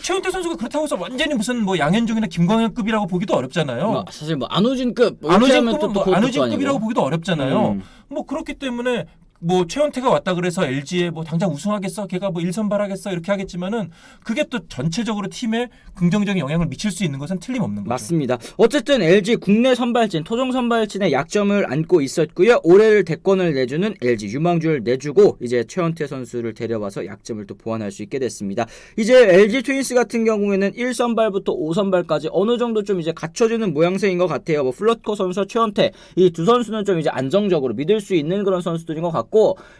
최원태 선수가 그렇다고 해서 완전히 무슨 뭐 양현종이나 김광현급이라고 보기도 어렵잖아요. 사실 뭐 안우진급 안우진급이라고 보기도 어렵잖아요. 뭐 그렇기 때문에 뭐 최원태가 왔다 그래서 LG에 뭐 당장 우승하겠어, 걔가 뭐 1선발하겠어 이렇게 하겠지만은 그게 또 전체적으로 팀에 긍정적인 영향을 미칠 수 있는 것은 틀림없는 거죠. 맞습니다. 어쨌든 LG 국내 선발진, 토종 선발진의 약점을 안고 있었고요. 올해를 대권을 내주는 LG 유망주를 내주고 이제 최원태 선수를 데려와서 약점을 또 보완할 수 있게 됐습니다. 이제 LG 트윈스 같은 경우에는 1선발부터 5선발까지 어느 정도 좀 이제 갖춰지는 모양새인 것 같아요. 뭐 플러트코 선수, 최원태 이 두 선수는 좀 이제 안정적으로 믿을 수 있는 그런 선수들인 것 같고.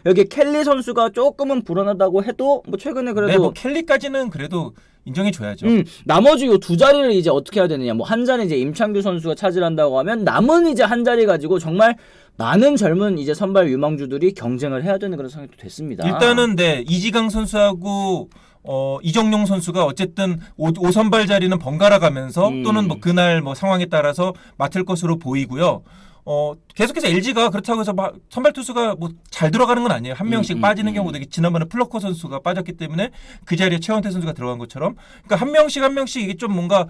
여기 켈리 선수가 조금은 불안하다고 해도 뭐 최근에 그래도 뭐 켈리까지는 그래도 인정해줘야죠. 나머지 요 두 자리를 이제 어떻게 해야 되느냐. 뭐 한 자리 이제 임창규 선수가 차지한다고 하면 남은 이제 한 자리 가지고 정말 많은 젊은 이제 선발 유망주들이 경쟁을 해야 되는 그런 상황이 됐습니다. 일단은 이지강 선수하고 이정용 선수가 어쨌든 5선발 자리는 번갈아 가면서 또는 뭐 그날 뭐 상황에 따라서 맡을 것으로 보이고요. 계속해서 LG가 그렇다고 해서 막 선발 투수가 뭐 잘 들어가는 건 아니에요. 한 명씩 빠지는 경우도 지난번에 플러커 선수가 빠졌기 때문에 그 자리에 최원태 선수가 들어간 것처럼 그러니까 한 명씩 이게 좀 뭔가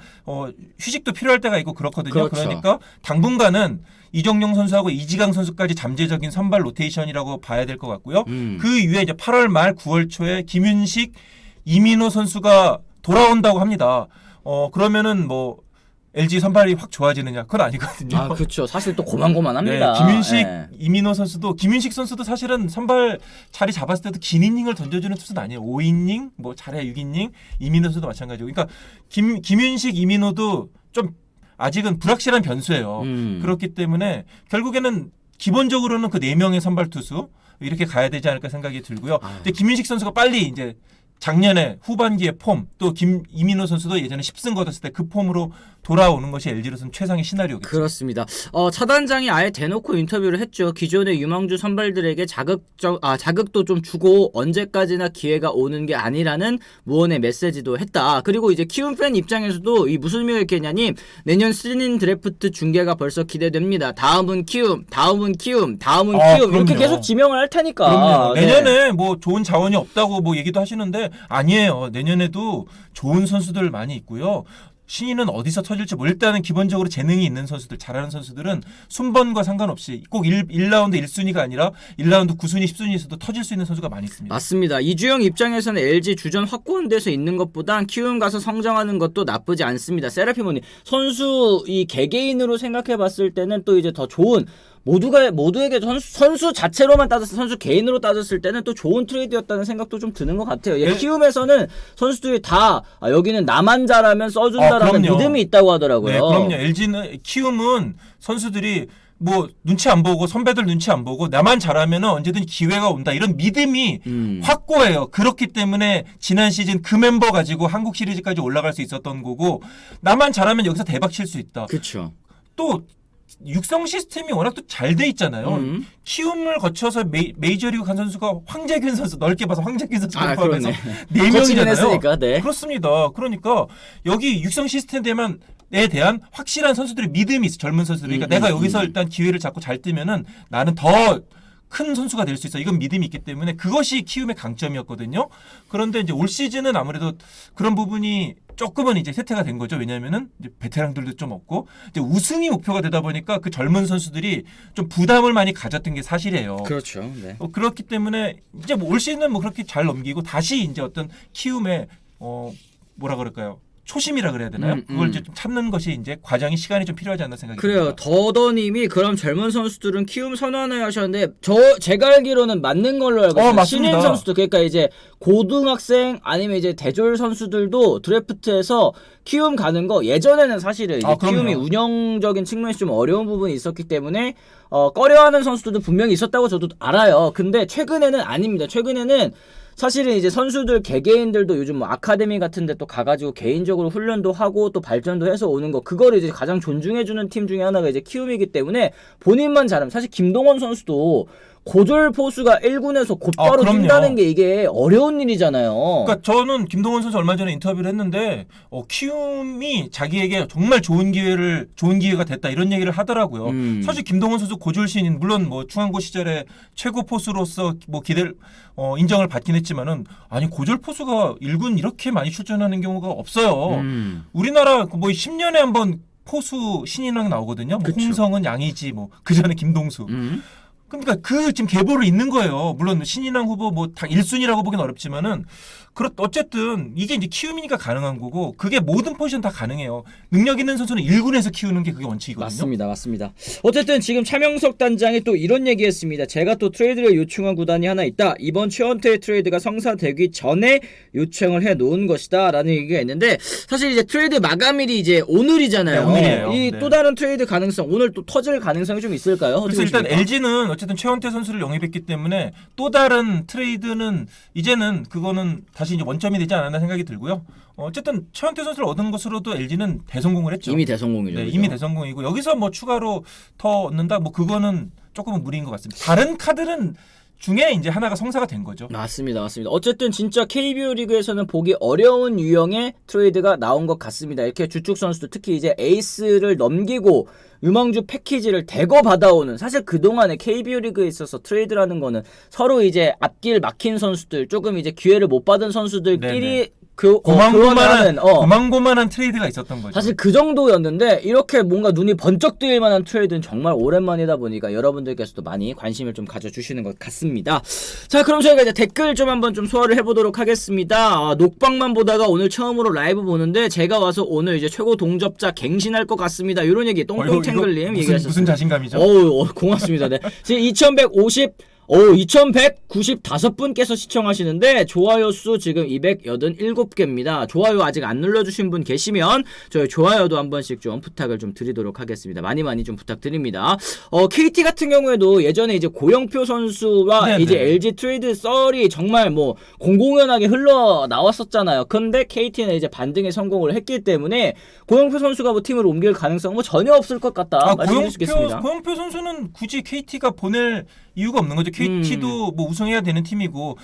휴식도 필요할 때가 있고 그렇거든요. 그렇죠. 그러니까 당분간은 이정용 선수하고 이지강 선수까지 잠재적인 선발 로테이션이라고 봐야 될 것 같고요. 그 이후에 이제 8월 말 9월 초에 김윤식, 이민호 선수가 돌아온다고 합니다. 그러면은 뭐 LG 선발이 확 좋아지느냐? 그건 아니거든요. 아, 그렇죠. 사실 또 고만고만합니다. 네, 김윤식, 네. 이민호 선수도 김윤식 선수도 사실은 선발 자리 잡았을 때도 긴 이닝을 던져주는 투수는 아니에요. 5이닝, 뭐 잘해야 6이닝, 이민호 선수도 마찬가지고. 그러니까 김윤식, 이민호도 좀 아직은 불확실한 변수예요. 그렇기 때문에 결국에는 기본적으로는 그 4명의 선발 투수 이렇게 가야 되지 않을까 생각이 들고요. 근데 김윤식 선수가 빨리 이제 작년에 후반기에 폼, 또 이민호 선수도 예전에 10승 거뒀을 때 그 폼으로 돌아오는 것이 LG로서는 최상의 시나리오겠죠. 그렇습니다. 차단장이 아예 대놓고 인터뷰를 했죠. 기존의 유망주 선발들에게 자극도 좀 주고 언제까지나 기회가 오는 게 아니라는 무언의 메시지도 했다. 그리고 이제 키움 팬 입장에서도 이 무슨 의미가 있겠냐니 내년 시즌 드래프트 중계가 벌써 기대됩니다. 다음은 키움, 다음은 키움, 다음은 키움 이렇게 그럼요. 계속 지명을 할 테니까. 그럼요. 네. 내년에 뭐 좋은 자원이 없다고 뭐 얘기도 하시는데 아니에요. 내년에도 좋은 선수들 많이 있고요. 신인은 어디서 터질지 일단은 기본적으로 재능이 있는 선수들, 잘하는 선수들은 순번과 상관없이 꼭 1라운드 1순위가 아니라 1라운드 9순위, 10순위에서도 터질 수 있는 선수가 많이 있습니다. 맞습니다. 이주영 입장에서는 LG 주전 확고한 데서 있는 것보단 키움 가서 성장하는 것도 나쁘지 않습니다. 세라피모니 선수 이 개개인으로 생각해봤을 때는 또 이제 더 좋은 모두에게 선수 자체로만 선수 개인으로 따졌을 때는 또 좋은 트레이드였다는 생각도 좀 드는 것 같아요. 네. 키움에서는 선수들이 다 여기는 나만 잘하면 써준다라는 그럼요. 믿음이 있다고 하더라고요. 네, 그럼요. 키움은 선수들이 뭐 눈치 안 보고 선배들 눈치 안 보고 나만 잘하면은 언제든 기회가 온다 이런 믿음이 확고해요. 그렇기 때문에 지난 시즌 그 멤버 가지고 한국 시리즈까지 올라갈 수 있었던 거고 나만 잘하면 여기서 대박 칠 수 있다. 그렇죠. 또 육성 시스템이 워낙 또 잘 돼 있잖아요. 키움을 거쳐서 메이저리그 간 선수가 황재균 선수 넓게 봐서 황재균 선수가 포함해서 4명이잖아요. 했으니까, 네. 그렇습니다. 그러니까 여기 육성 시스템에 대한 확실한 선수들의 믿음이 있어. 젊은 선수들이. 그러니까 내가 여기서 일단 기회를 잡고 잘 뜨면은 나는 더 큰 선수가 될 수 있어. 이건 믿음이 있기 때문에 그것이 키움의 강점이었거든요. 그런데 이제 올 시즌은 아무래도 그런 부분이 조금은 이제 쇠퇴가 된 거죠. 왜냐면은 이제 베테랑들도 좀 없고 이제 우승이 목표가 되다 보니까 그 젊은 선수들이 좀 부담을 많이 가졌던 게 사실이에요. 그렇죠. 네. 그렇기 때문에 이제 뭐 올 시즌은 뭐 그렇게 잘 넘기고 다시 이제 어떤 키움의 뭐라 그럴까요? 초심이라 그래야 되나요? 그걸 이제 좀 찾는 것이 이제 과정이 시간이 좀 필요하지 않나 생각이 그래요. 듭니다. 더더님이 그럼 젊은 선수들은 키움 선호하나요 하셨는데 제가 알기로는 맞는 걸로 알고 있어요. 맞습니다. 신인 선수들 그러니까 이제 고등학생 아니면 이제 대졸 선수들도 드래프트에서 키움 가는 거 예전에는 사실은 이제 키움이 운영적인 측면에서 좀 어려운 부분이 있었기 때문에 꺼려하는 선수들도 분명히 있었다고 저도 알아요. 근데 최근에는 아닙니다. 최근에는 사실은 이제 선수들 개개인들도 요즘 뭐 아카데미 같은 데 또 가가지고 개인적으로 훈련도 하고 또 발전도 해서 오는 거 그거를 이제 가장 존중해주는 팀 중에 하나가 이제 키움이기 때문에 본인만 잘하면 사실 김동원 선수도 고졸 포수가 1군에서 곧바로 뛴다는 게 이게 어려운 일이잖아요. 그러니까 저는 김동원 선수 얼마 전에 인터뷰를 했는데 키움이 자기에게 정말 좋은 기회가 됐다 이런 얘기를 하더라고요. 사실 김동원 선수 고졸 신인 물론 뭐 중앙고 시절에 최고 포수로서 뭐 인정을 받긴 했지만은 아니 고졸 포수가 1군 이렇게 많이 출전하는 경우가 없어요. 우리나라 뭐 10년에 한 번 포수 신인왕 나오거든요. 뭐 홍성은 양의지 뭐 그 전에 김동수. 그러니까 지금 계보를 잇는 거예요. 물론 신인왕 후보 뭐 다 1순위라고 보기는 어렵지만은 어쨌든 이게 이제 키움이니까 가능한 거고 그게 모든 포지션 다 가능해요. 능력 있는 선수는 1군에서 키우는 게 그게 원칙이거든요. 맞습니다. 어쨌든 지금 차명석 단장이 또 이런 얘기했습니다. 제가 또 트레이드를 요청한 구단이 하나 있다. 이번 최원태의 트레이드가 성사되기 전에 요청을 해 놓은 것이다 라는 얘기가 있는데 사실 이제 트레이드 마감일이 이제 오늘이잖아요. 네, 오늘이에요. 이 또 다른 트레이드 가능성 오늘 또 터질 가능성이 좀 있을까요? 그래서 일단 LG는 어쨌든 최원태 선수를 영입했기 때문에 또 다른 트레이드는 이제는 그거는 다시 이제 원점이 되지 않았나 생각이 들고요. 어쨌든 최원태 선수를 얻은 것으로도 LG는 대성공을 했죠. 이미 대성공이죠. 네, 그렇죠? 이미 대성공이고 여기서 뭐 추가로 더 얻는다 뭐 그거는 조금은 무리인 것 같습니다. 다른 카드는 중에 이제 하나가 성사가 된 거죠. 맞습니다. 어쨌든 진짜 KBO 리그에서는 보기 어려운 유형의 트레이드가 나온 것 같습니다. 이렇게 주축 선수도 특히 이제 에이스를 넘기고 유망주 패키지를 대거 받아오는, 사실 그동안에 KBO 리그에 있어서 트레이드라는 거는 서로 이제 앞길 막힌 선수들, 조금 이제 기회를 못 받은 선수들끼리 네네. 교환하는 고만고만한 트레이드가 있었던 거죠. 사실 그 정도였는데 이렇게 뭔가 눈이 번쩍 뜨일 만한 트레이드는 정말 오랜만이다 보니까 여러분들께서도 많이 관심을 좀 가져주시는 것 같습니다. 자, 그럼 저희가 이제 댓글 좀 한번 좀 소화를 해보도록 하겠습니다. 녹방만 보다가 오늘 처음으로 라이브 보는데 제가 와서 오늘 이제 최고 동접자 갱신할 것 같습니다. 이런 얘기 똥똥탱글님 얘기하셨어요. 무슨 자신감이죠? 고맙습니다. 네. 지금 2195분께서 시청하시는데 좋아요 수 지금 287개입니다. 좋아요 아직 안 눌러주신 분 계시면 저희 좋아요도 한 번씩 좀 부탁을 좀 드리도록 하겠습니다. 많이 좀 부탁드립니다. KT 같은 경우에도 예전에 이제 고영표 선수와 네네. 이제 LG 트레이드 썰이 정말 뭐 공공연하게 흘러 나왔었잖아요. 근데 KT는 이제 반등에 성공을 했기 때문에 고영표 선수가 뭐 팀을 옮길 가능성은 뭐 전혀 없을 것 같다 말씀드릴 수 있겠습니다. 고영표 선수는 굳이 KT가 보낼 이유가 없는 거죠. KT도 뭐 우승해야 되는 팀이고,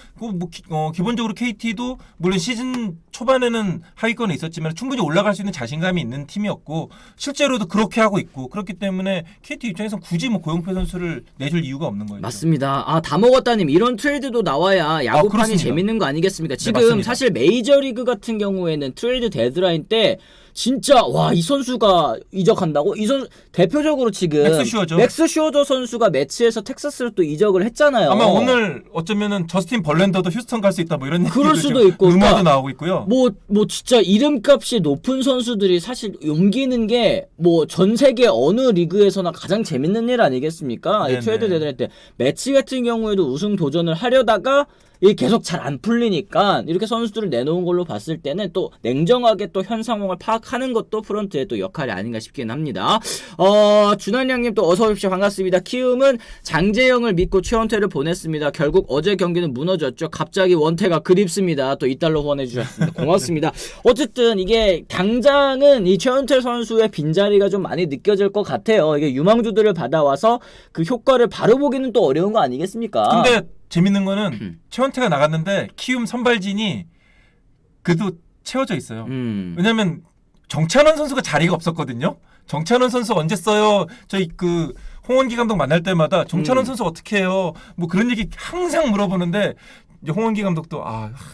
기본적으로 KT도 물론 시즌 초반에는 하위권에 있었지만 충분히 올라갈 수 있는 자신감이 있는 팀이었고, 실제로도 그렇게 하고 있고, 그렇기 때문에 KT 입장에서 굳이 뭐 고영표 선수를 내줄 이유가 없는 거죠. 맞습니다. 다 먹었다님, 이런 트레이드도 나와야 야구판이 그렇습니다. 재밌는 거 아니겠습니까? 지금 맞습니다. 사실 메이저리그 같은 경우에는 트레이드 데드라인 때 진짜 이 선수가 이적한다고? 이 선수 대표적으로 지금 맥스 슈어저 선수가 매치에서 텍사스로 또 이적을 했잖아요. 아마 오늘 어쩌면은 저스틴 벌랜더도 휴스턴 갈 수 있다 뭐 이런 그럴 수도 있고, 루머도 나오고 있고요. 뭐 진짜 이름값이 높은 선수들이 사실 옮기는 게 뭐 전 세계 어느 리그에서나 가장 재밌는 일 아니겠습니까? 이 트레이드 데드라인 때 매치 같은 경우에도 우승 도전을 하려다가 이게 계속 잘 안 풀리니까 이렇게 선수들을 내놓은 걸로 봤을 때는 또 냉정하게 또 현 상황을 파악하는 것도 프런트의 또 역할이 아닌가 싶긴 합니다. 준환양님 또 어서 오십시오. 반갑습니다. 키움은 장재영을 믿고 최원태를 보냈습니다. 결국 어제 경기는 무너졌죠. 갑자기 원태가 그립습니다. 또 $2 후원해 주셨습니다. 고맙습니다. 어쨌든 이게 당장은 이 최원태 선수의 빈자리가 좀 많이 느껴질 것 같아요. 이게 유망주들을 받아와서 그 효과를 바로 보기는 또 어려운 거 아니겠습니까? 근데 재밌는 거는 최원태가 나갔는데 키움 선발진이 그래도 채워져 있어요. 왜냐면 정찬원 선수가 자리가 없었거든요. 정찬원 선수 언제 써요? 저희 그 홍원기 감독 만날 때마다 정찬원 선수 어떻게 해요? 뭐 그런 얘기 항상 물어보는데 이제 홍원기 감독도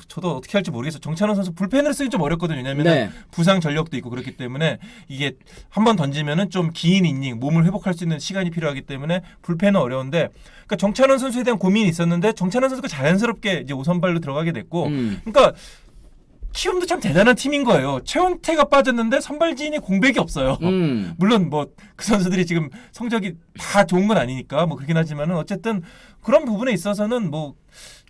저도 어떻게 할지 모르겠어요. 정찬원 선수 불펜으로 쓰기 좀 어렵거든요. 왜냐면 부상 전력도 있고 그렇기 때문에 이게 한번 던지면은 좀 긴 이닝 몸을 회복할 수 있는 시간이 필요하기 때문에 불펜은 어려운데, 그러니까 정찬원 선수에 대한 고민이 있었는데 정찬원 선수가 자연스럽게 이제 5선발로 들어가게 됐고, 그러니까 키움도 참 대단한 팀인 거예요. 최원태가 빠졌는데 선발진이 공백이 없어요. 물론 뭐 그 선수들이 지금 성적이 다 좋은 건 아니니까 뭐 그렇긴 하지만은 어쨌든 그런 부분에 있어서는 뭐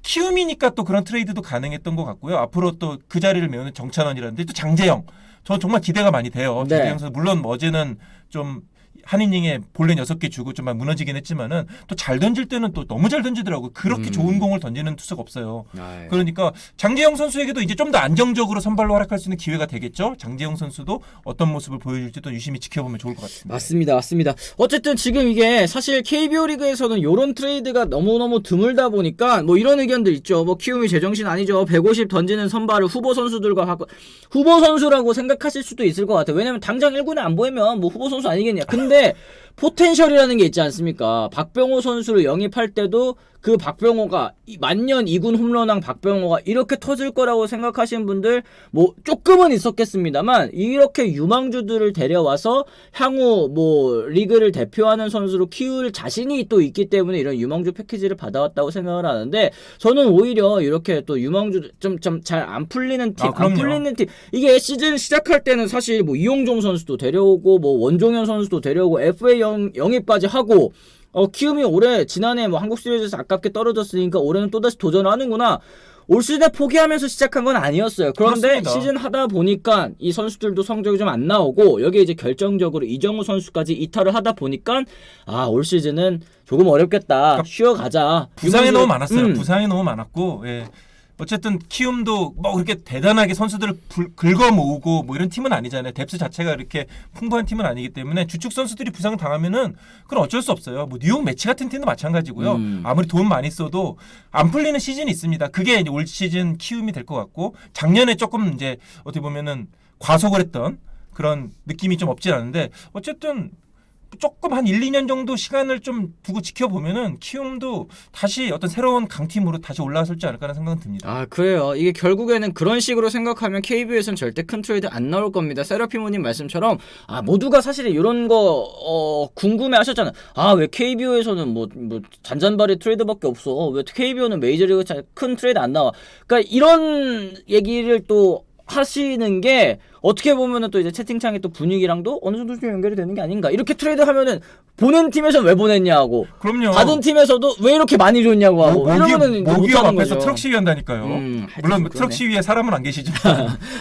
키움이니까 또 그런 트레이드도 가능했던 것 같고요. 앞으로 또 그 자리를 메우는 정찬원이라는데 또 장재영, 저 정말 기대가 많이 돼요. 장재영 선수 물론 어제는 좀 한 이닝에 볼넷 6개 주고 좀 무너지긴 했지만은 또 잘 던질 때는 또 너무 잘 던지더라고요. 그렇게 좋은 공을 던지는 투수가 없어요. 그러니까 장재영 선수에게도 이제 좀 더 안정적으로 선발로 활약할 수 있는 기회가 되겠죠. 장재영 선수도 어떤 모습을 보여줄지 또 유심히 지켜보면 좋을 것 같습니다. 맞습니다. 어쨌든 지금 이게 사실 KBO 리그에서는 이런 트레이드가 너무너무 드물다 보니까 뭐 이런 의견들 있죠. 뭐 키움이 제정신 아니죠. 150 던지는 선발을 후보 선수들과 하고, 후보 선수라고 생각하실 수도 있을 것 같아요. 왜냐면 당장 1군에 안 보이면 뭐 후보 선수 아니겠냐. 근데 포텐셜이라는 게 있지 않습니까? 박병호 선수를 영입할 때도 그 박병호가 만년 2군 홈런왕 박병호가 이렇게 터질 거라고 생각하시는 분들 뭐 조금은 있었겠습니다만, 이렇게 유망주들을 데려와서 향후 뭐 리그를 대표하는 선수로 키울 자신이 또 있기 때문에 이런 유망주 패키지를 받아왔다고 생각을 하는데, 저는 오히려 이렇게 또 유망주 좀 잘 안 풀리는 팀, 안 풀리는 팀, 이게 시즌 시작할 때는 사실 뭐 이용종 선수도 데려오고 뭐 원종현 선수도 데려오고 FA 영입까지 하고, 키움이 올해 지난해 뭐 한국 시리즈에서 아깝게 떨어졌으니까 올해는 또다시 도전을 하는구나. 올 시즌에 포기하면서 시작한 건 아니었어요. 그런데 그렇습니다. 시즌 하다 보니까 이 선수들도 성적이 좀 안 나오고, 여기에 이제 결정적으로 이정우 선수까지 이탈을 하다 보니까 올 시즌은 조금 어렵겠다. 그러니까 쉬어가자. 부상이 너무 많았어요. 부상이 너무 많았고, 예. 어쨌든 키움도 뭐 그렇게 대단하게 선수들을 긁어 모으고 뭐 이런 팀은 아니잖아요. 뎁스 자체가 이렇게 풍부한 팀은 아니기 때문에 주축 선수들이 부상을 당하면은 그건 어쩔 수 없어요. 뭐 뉴욕 매치 같은 팀도 마찬가지고요. 아무리 돈 많이 써도 안 풀리는 시즌이 있습니다. 그게 이제 올 시즌 키움이 될 것 같고 작년에 조금 이제 어떻게 보면은 과속을 했던 그런 느낌이 좀 없진 않은데 어쨌든 조금 한 1, 2년 정도 시간을 좀 두고 지켜보면은 키움도 다시 어떤 새로운 강팀으로 다시 올라설지 않을까라는 생각은 듭니다. 아, 그래요. 이게 결국에는 그런 식으로 생각하면 KBO에서는 절대 큰 트레이드 안 나올 겁니다. 세라피모님 말씀처럼 모두가 사실 이런 거 궁금해 하셨잖아요. 왜 KBO에서는 뭐 잔잔바리 트레이드밖에 없어. 왜 KBO는 메이저리그 큰 트레이드 안 나와. 그러니까 이런 얘기를 또 하시는 게 어떻게 보면은 또 이제 채팅창의 또 분위기랑도 어느 정도 좀 연결이 되는 게 아닌가. 이렇게 트레이드 하면은 보낸 팀에서 왜 보냈냐고. 그럼요. 받은 팀에서도 왜 이렇게 많이 줬냐고 하고. 이러면은 모기업 못하는 앞에서 거죠. 트럭 시위한다니까요. 물론 그러네. 트럭 시위에 사람은 안 계시지만.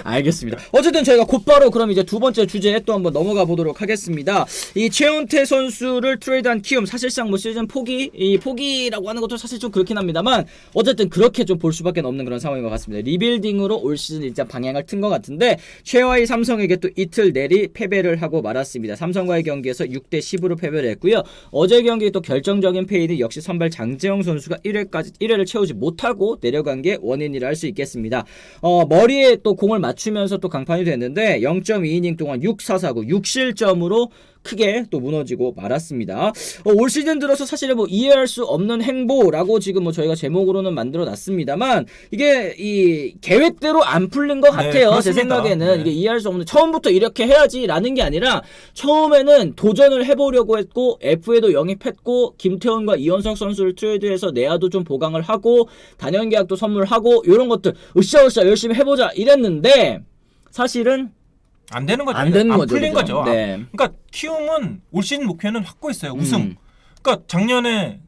알겠습니다. 어쨌든 저희가 곧바로 그럼 이제 두 번째 주제에 또 한번 넘어가 보도록 하겠습니다. 이 최원태 선수를 트레이드한 키움 사실상 뭐 시즌 포기라고 하는 것도 사실 좀 그렇긴 합니다만 어쨌든 그렇게 좀 볼 수밖에 없는 그런 상황인 것 같습니다. 리빌딩으로 올 시즌 일단 방향을 튼 것 같은데 최하위 삼성에게 또 이틀 내리 패배를 하고 말았습니다. 삼성과의 경기에서 6대 10으로 패배를 했고요. 어제 경기 또 결정적인 페이드 역시 선발 장재영 선수가 1회를 채우지 못하고 내려간 게 원인이라 할 수 있겠습니다. 머리에 또 공을 맞추면서 또 강판이 됐는데 0.2이닝 동안 6사사구 6실점으로 크게 또 무너지고 말았습니다. 올 시즌 들어서 사실은 뭐 이해할 수 없는 행보라고 지금 뭐 저희가 제목으로는 만들어 놨습니다만 이게 이 계획대로 안 풀린 것 같아요. 네, 제 생각에는 네. 이게 이해할 수 없는 처음부터 이렇게 해야지라는 게 아니라 처음에는 도전을 해보려고 했고 F에도 영입했고 김태훈과 이원석 선수를 트레이드해서 내야도 좀 보강을 하고 단연계약도 선물하고 이런 것들 으쌰으쌰 열심히 해보자 이랬는데 사실은 안 되는 거죠. 안 되는 안 거죠, 풀린 그죠? 거죠. 네. 그러니까 키움은 올 시즌 목표는 확고했어요. 우승. 그러니까 작년에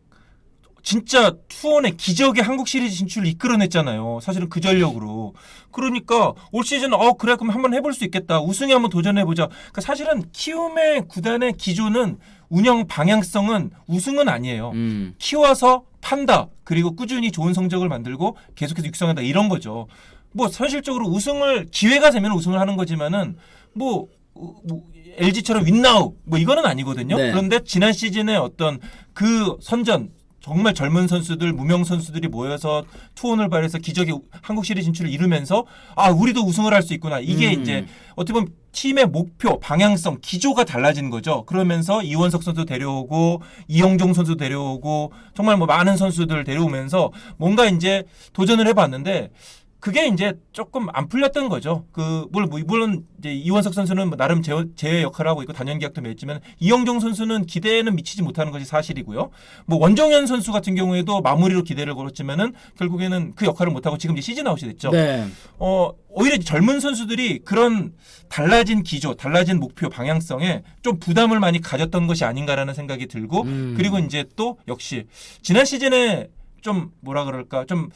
진짜 투혼의 기적의 한국 시리즈 진출을 이끌어냈잖아요. 사실은 그 전력으로. 그러니까 올 시즌 그래 그럼 한번 해볼 수 있겠다. 우승에 한번 도전해보자. 그러니까 사실은 키움의 구단의 기조는 운영 방향성은 우승은 아니에요. 키워서 판다. 그리고 꾸준히 좋은 성적을 만들고 계속해서 육성한다. 이런 거죠. 뭐 현실적으로 우승을 기회가 되면 우승을 하는 거지만은 뭐 LG처럼 윈나우 뭐 이거는 아니거든요. 네. 그런데 지난 시즌에 어떤 그 선전 정말 젊은 선수들, 무명 선수들이 모여서 투혼을 발휘해서 기적의 한국 시리즈 진출을 이루면서 우리도 우승을 할 수 있구나. 이게 이제 어떻게 보면 팀의 목표, 방향성, 기조가 달라진 거죠. 그러면서 이원석 선수 데려오고 이영종 선수 데려오고 정말 뭐 많은 선수들 데려오면서 뭔가 이제 도전을 해봤는데 그게 이제 조금 안 풀렸던 거죠. 물론 이제 이원석 선수는 뭐 나름 제어 역할을 하고 있고 단연계약도 맺지만 이영종 선수는 기대에는 미치지 못하는 것이 사실이고요. 뭐 원정현 선수 같은 경우에도 마무리로 기대를 걸었지만은 결국에는 그 역할을 못하고 지금 이제 시즌 아웃이 됐죠. 네. 오히려 젊은 선수들이 그런 달라진 기조, 달라진 목표, 방향성에 좀 부담을 많이 가졌던 것이 아닌가라는 생각이 들고 그리고 이제 또 역시 지난 시즌에 좀 뭐라 그럴까 좀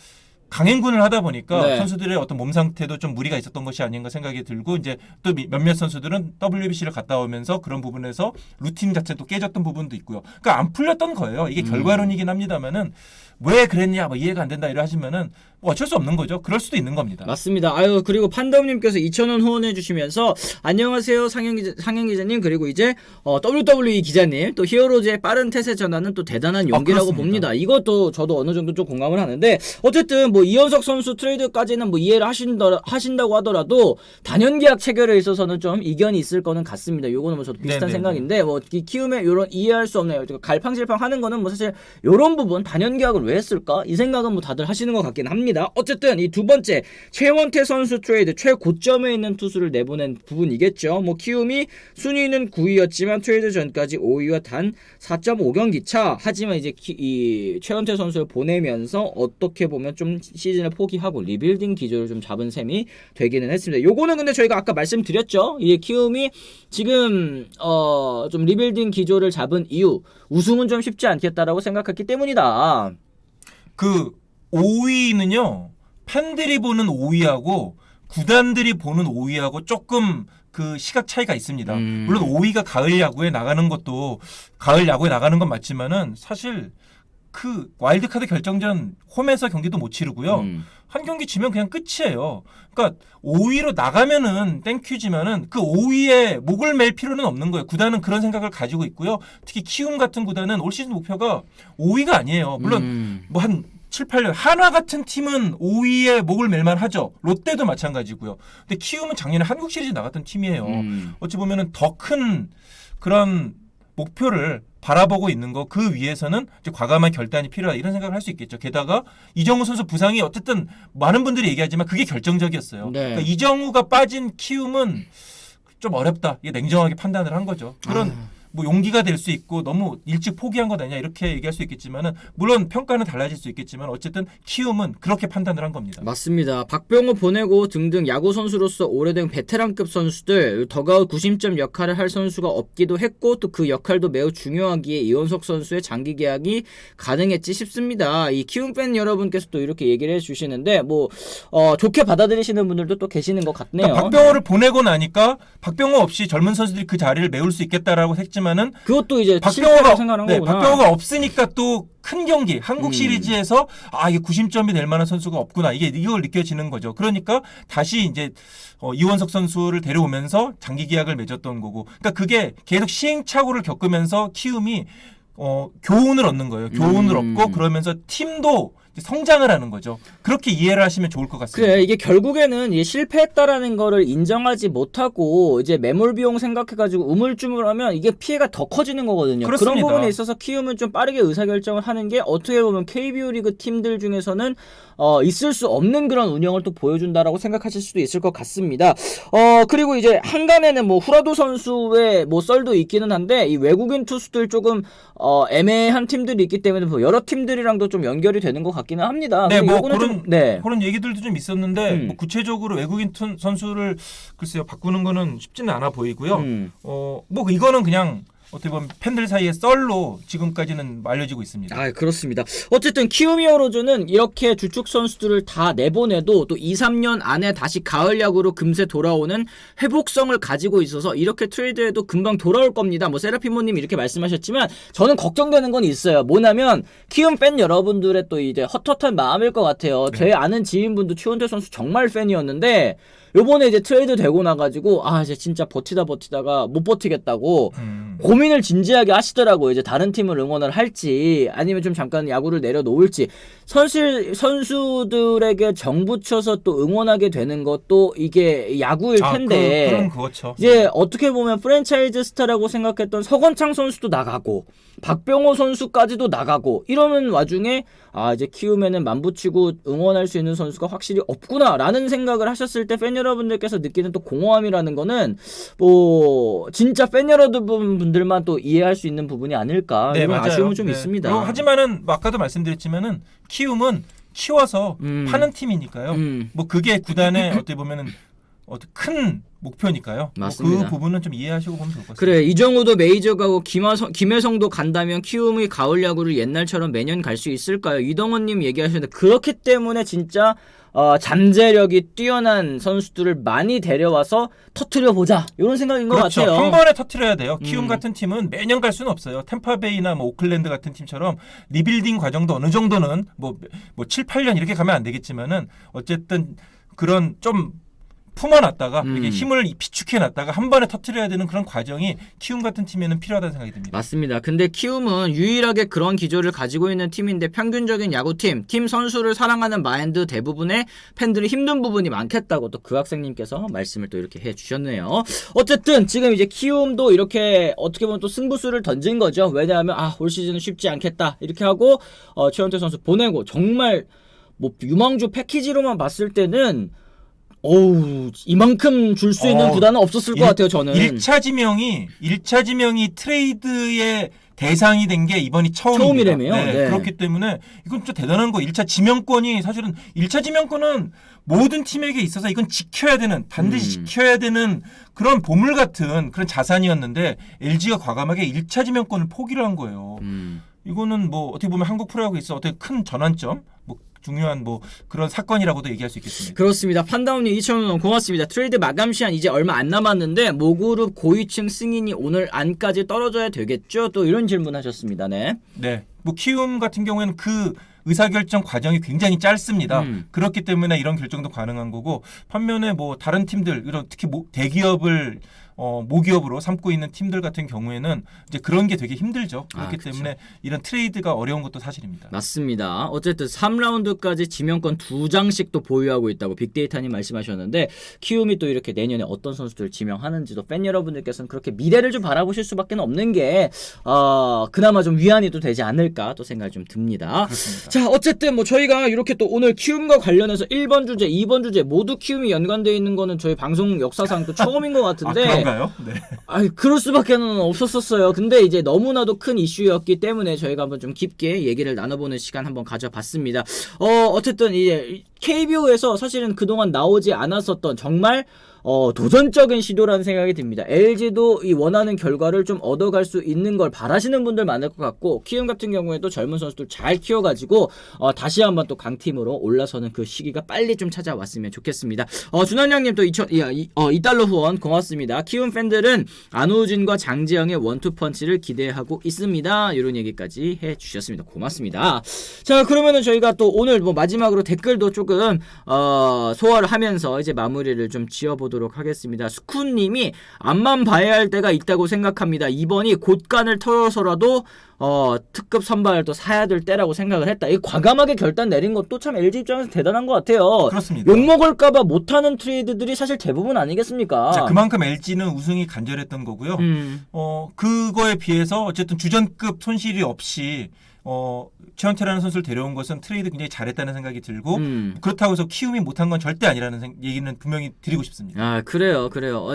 강행군을 하다 보니까 네. 선수들의 어떤 몸 상태도 좀 무리가 있었던 것이 아닌가 생각이 들고 이제 또 몇몇 선수들은 WBC를 갔다 오면서 그런 부분에서 루틴 자체도 깨졌던 부분도 있고요. 그러니까 안 풀렸던 거예요. 이게 결과론이긴 합니다만은 왜 그랬냐 뭐 이해가 안 된다 이러 하시면은 뭐 어쩔 수 없는 거죠. 그럴 수도 있는 겁니다. 맞습니다. 그리고 판덤님께서 2,000원 후원해 주시면서 안녕하세요 상영 기자님 그리고 이제 WWE 기자님 또 히어로즈의 빠른 태세 전환은 또 대단한 용기라고 그렇습니다. 봅니다. 이것도 저도 어느 정도 좀 공감을 하는데 어쨌든 뭐 이현석 선수 트레이드까지는 뭐 이해를 하신다고 하더라도 단연계약 체결에 있어서는 좀 이견이 있을 거는 같습니다. 요거는 뭐 저도 비슷한 네네네. 생각인데 뭐 키움의 요런 이해할 수 없네요. 갈팡질팡 하는 거는 뭐 사실 요런 부분 단연계약을 왜 했을까? 이 생각은 뭐 다들 하시는 것 같긴 합니다. 어쨌든 이 두 번째 최원태 선수 트레이드 최고점에 있는 투수를 내보낸 부분이겠죠. 뭐 키움이 순위는 9위였지만 트레이드 전까지 5위와 단 4.5경기 차. 하지만 이제 이 최원태 선수를 보내면서 어떻게 보면 좀 시즌을 포기하고 리빌딩 기조를 좀 잡은 셈이 되기는 했습니다. 요거는 근데 저희가 아까 말씀드렸죠. 이 키움이 지금 좀 리빌딩 기조를 잡은 이유 우승은 좀 쉽지 않겠다라고 생각했기 때문이다. 그 5위는요. 팬들이 보는 5위하고 구단들이 보는 5위하고 조금 그 시각 차이가 있습니다. 물론 5위가 가을 야구에 나가는 건 맞지만은 사실 그 와일드카드 결정전 홈에서 경기도 못 치르고요. 한 경기 지면 그냥 끝이에요. 그러니까 5위로 나가면은 땡큐지만은 그 5위에 목을 맬 필요는 없는 거예요. 구단은 그런 생각을 가지고 있고요. 특히 키움 같은 구단은 올 시즌 목표가 5위가 아니에요. 물론 뭐 한 7, 8년 한화 같은 팀은 5위에 목을 맬만 하죠. 롯데도 마찬가지고요. 근데 키움은 작년에 한국 시리즈 나갔던 팀이에요. 어찌 보면은 더 큰 그런 목표를 바라보고 있는 거 그 위에서는 이제 과감한 결단이 필요하다 이런 생각을 할 수 있겠죠. 게다가 이정우 선수 부상이 어쨌든 많은 분들이 얘기하지만 그게 결정적이었어요. 네. 그러니까 이정우가 빠진 키움은 좀 어렵다. 이게 냉정하게 판단을 한 거죠. 그런 뭐 용기가 될 수 있고 너무 일찍 포기한 것 아니냐 이렇게 얘기할 수 있겠지만은 물론 평가는 달라질 수 있겠지만 어쨌든 키움은 그렇게 판단을 한 겁니다. 맞습니다. 박병호 보내고 등등 야구 선수로서 오래된 베테랑급 선수들 더가웃 구심점 역할을 할 선수가 없기도 했고 또 그 역할도 매우 중요하기에 이원석 선수의 장기 계약이 가능했지 싶습니다. 이 키움 팬 여러분께서 또 이렇게 얘기를 해주시는데 뭐 좋게 받아들이시는 분들도 또 계시는 것 같네요. 그러니까 박병호를 보내고 나니까 박병호 없이 젊은 선수들이 그 자리를 메울 수 있겠다라고 했지만은 그것도 이제 박병호가 생각하는 거구나. 박병호가 없으니까 또 큰 경기 한국 시리즈에서 이게 구심점이 될 만한 선수가 없구나 이걸 느껴지는 거죠. 그러니까 다시 이제 이원석 선수를 데려오면서 장기 계약을 맺었던 거고, 그러니까 그게 계속 시행착오를 겪으면서 키움이 교훈을 얻는 거예요. 교훈을 얻고 그러면서 팀도 성장을 하는 거죠. 그렇게 이해를 하시면 좋을 것 같습니다. 그래 이게 결국에는 이게 실패했다라는 거를 인정하지 못하고 이제 매몰 비용 생각해가지고 우물쭈물하면 이게 피해가 더 커지는 거거든요. 그렇습니다. 그런 부분에 있어서 키움은 좀 빠르게 의사결정을 하는 게 어떻게 보면 KBO 리그 팀들 중에서는 있을 수 없는 그런 운영을 또 보여준다라고 생각하실 수도 있을 것 같습니다. 그리고 이제 한간에는 뭐 후라도 선수의 뭐 썰도 있기는 한데 이 외국인 투수들 조금 애매한 팀들이 있기 때문에 뭐 여러 팀들이랑도 좀 연결이 되는 것 같기는 합니다. 네, 뭐 그런 그런 얘기들도 좀 있었는데 뭐 구체적으로 외국인 선수를 글쎄요 바꾸는 거는 쉽지는 않아 보이고요. 뭐 이거는 그냥 어떻게 보면 팬들 사이에 썰로 지금까지는 알려지고 있습니다. 아, 그렇습니다. 어쨌든 키움 히어로즈는 이렇게 주축 선수들을 다 내보내도 또 2, 3년 안에 다시 가을 야구로 금세 돌아오는 회복성을 가지고 있어서 이렇게 트레이드해도 금방 돌아올 겁니다. 뭐 세라피모님 이렇게 말씀하셨지만 저는 걱정되는 건 있어요. 뭐냐면 키움 팬 여러분들의 또 이제 헛헛한 마음일 것 같아요. 제 아는 지인분도 최원태 선수 정말 팬이었는데 요번에 이제 트레이드 되고 나가지고 이제 진짜 버티다가 못 버티겠다고 고민을 진지하게 하시더라고요. 이제 다른 팀을 응원을 할지 아니면 좀 잠깐 야구를 내려놓을지. 선수들에게 정 붙여서 또 응원하게 되는 것도 이게 야구일 텐데 그럼 그렇죠. 이제 어떻게 보면 프랜차이즈 스타라고 생각했던 서건창 선수도 나가고 박병호 선수까지도 나가고 이러는 와중에 이제 키움에는 만붙이고 응원할 수 있는 선수가 확실히 없구나라는 생각을 하셨을 때 팬 여러분들께서 느끼는 또 공허함이라는 거는 뭐 진짜 팬 여러분들만 또 이해할 수 있는 부분이 아닐까 이런 맞아요. 아쉬움은 좀 있습니다. 하지만은 아까도 말씀드렸지만은 키움은 키워서 파는 팀이니까요. 뭐 그게 구단의 어떻게 보면은 큰 목표니까요. 맞습니다. 그 부분은 좀 이해하시고 보면 좋을 것 같습니다. 그래 이정우도 메이저 가고 김혜성도 간다면 키움의 가을 야구를 옛날처럼 매년 갈 수 있을까요? 이동원님 얘기하셨는데 그렇기 때문에 진짜 잠재력이 뛰어난 선수들을 많이 데려와서 터트려보자 이런 생각인 것 그렇죠. 같아요. 한 번에 터트려야 돼요. 키움 같은 팀은 매년 갈 수는 없어요. 템파베이나 뭐 오클랜드 같은 팀처럼 리빌딩 과정도 어느 정도는 뭐 7, 8년 이렇게 가면 안 되겠지만은 어쨌든 그런 좀 품어놨다가 이렇게 힘을 비축해놨다가 한 번에 터트려야 되는 그런 과정이 키움 같은 팀에는 필요하다는 생각이 듭니다. 맞습니다. 근데 키움은 유일하게 그런 기조를 가지고 있는 팀인데 평균적인 야구팀, 팀 선수를 사랑하는 마인드 대부분의 팬들이 힘든 부분이 많겠다고 또 그 학생님께서 말씀을 또 이렇게 해주셨네요. 어쨌든 지금 이제 키움도 이렇게 어떻게 보면 또 승부수를 던진 거죠. 왜냐하면 올 시즌은 쉽지 않겠다 이렇게 하고 최원태 선수 보내고 정말 뭐 유망주 패키지로만 봤을 때는 이만큼 줄 수 있는 구단은 없었을 것 같아요, 저는. 1차 지명이 트레이드의 대상이 된 게 이번이 처음이라며요. 네. 그렇기 때문에 이건 좀 대단한 거. 1차 지명권이 사실은 1차 지명권은 모든 팀에게 있어서 이건 반드시 지켜야 되는 그런 보물 같은 그런 자산이었는데 LG가 과감하게 1차 지명권을 포기를 한 거예요. 이거는 뭐 어떻게 보면 한국 프로야구에 있어 어떻게 큰 전환점, 뭐 중요한 뭐 그런 사건이라고도 얘기할 수 있겠습니다. 그렇습니다. 판다운님 2,000원 고맙습니다. 트레이드 마감 시한 이제 얼마 안 남았는데 모그룹 고위층 승인이 오늘 안까지 떨어져야 되겠죠? 또 이런 질문하셨습니다. 네. 뭐 키움 같은 경우에는 그 의사결정 과정이 굉장히 짧습니다. 그렇기 때문에 이런 결정도 가능한 거고 반면에 뭐 다른 팀들 이런 특히 대기업을 모기업으로 삼고 있는 팀들 같은 경우에는 이제 그런 게 되게 힘들죠. 그렇기 때문에 이런 트레이드가 어려운 것도 사실입니다. 맞습니다. 어쨌든 3라운드까지 지명권 2장씩 또 보유하고 있다고 빅데이터님 말씀하셨는데 키움이 또 이렇게 내년에 어떤 선수들을 지명하는지도 팬 여러분들께서는 그렇게 미래를 좀 바라보실 수밖에 없는 게 그나마 좀 위안이 또 되지 않을까 또 생각이 좀 듭니다. 그렇습니다. 자, 어쨌든 뭐 저희가 이렇게 또 오늘 키움과 관련해서 1번 주제, 2번 주제 모두 키움이 연관되어 있는 거는 저희 방송 역사상 또 처음인 것 같은데 그런가요? 네. 그럴 수밖에 없었었어요. 근데 이제 너무나도 큰 이슈였기 때문에 저희가 한번 좀 깊게 얘기를 나눠보는 시간 한번 가져봤습니다. 어쨌든 이제 KBO에서 사실은 그동안 나오지 않았었던 정말 도전적인 시도라는 생각이 듭니다. LG도 이 원하는 결과를 좀 얻어갈 수 있는 걸 바라시는 분들 많을 것 같고 키움 같은 경우에도 젊은 선수들 잘 키워가지고 다시 한번 또 강팀으로 올라서는 그 시기가 빨리 좀 찾아왔으면 좋겠습니다. 준환영님 또 $2 후원 고맙습니다. 키움 팬들은 안우진과 장지영의 원투펀치를 기대하고 있습니다. 이런 얘기까지 해주셨습니다. 고맙습니다. 자, 그러면은 저희가 또 오늘 뭐 마지막으로 댓글도 조금 소화를 하면서 이제 마무리를 좀 지어보도록 하겠습니다. 스쿠님이 앞만 봐야 할 때가 있다고 생각합니다. 이번이 곳간을 털어서라도 특급 선발을 또 사야 될 때라고 생각을 했다. 이 과감하게 결단 내린 것도 참 LG 입장에서 대단한 것 같아요. 그렇습니다. 욕먹을까봐 못하는 트레이드들이 사실 대부분 아니겠습니까? 자, 그만큼 LG는 우승이 간절했던 거고요. 그거에 비해서 어쨌든 주전급 손실이 없이 최원태라는 선수를 데려온 것은 트레이드 굉장히 잘했다는 생각이 들고 그렇다고 해서 키움이 못한 건 절대 아니라는 얘기는 분명히 드리고 싶습니다. 그래요.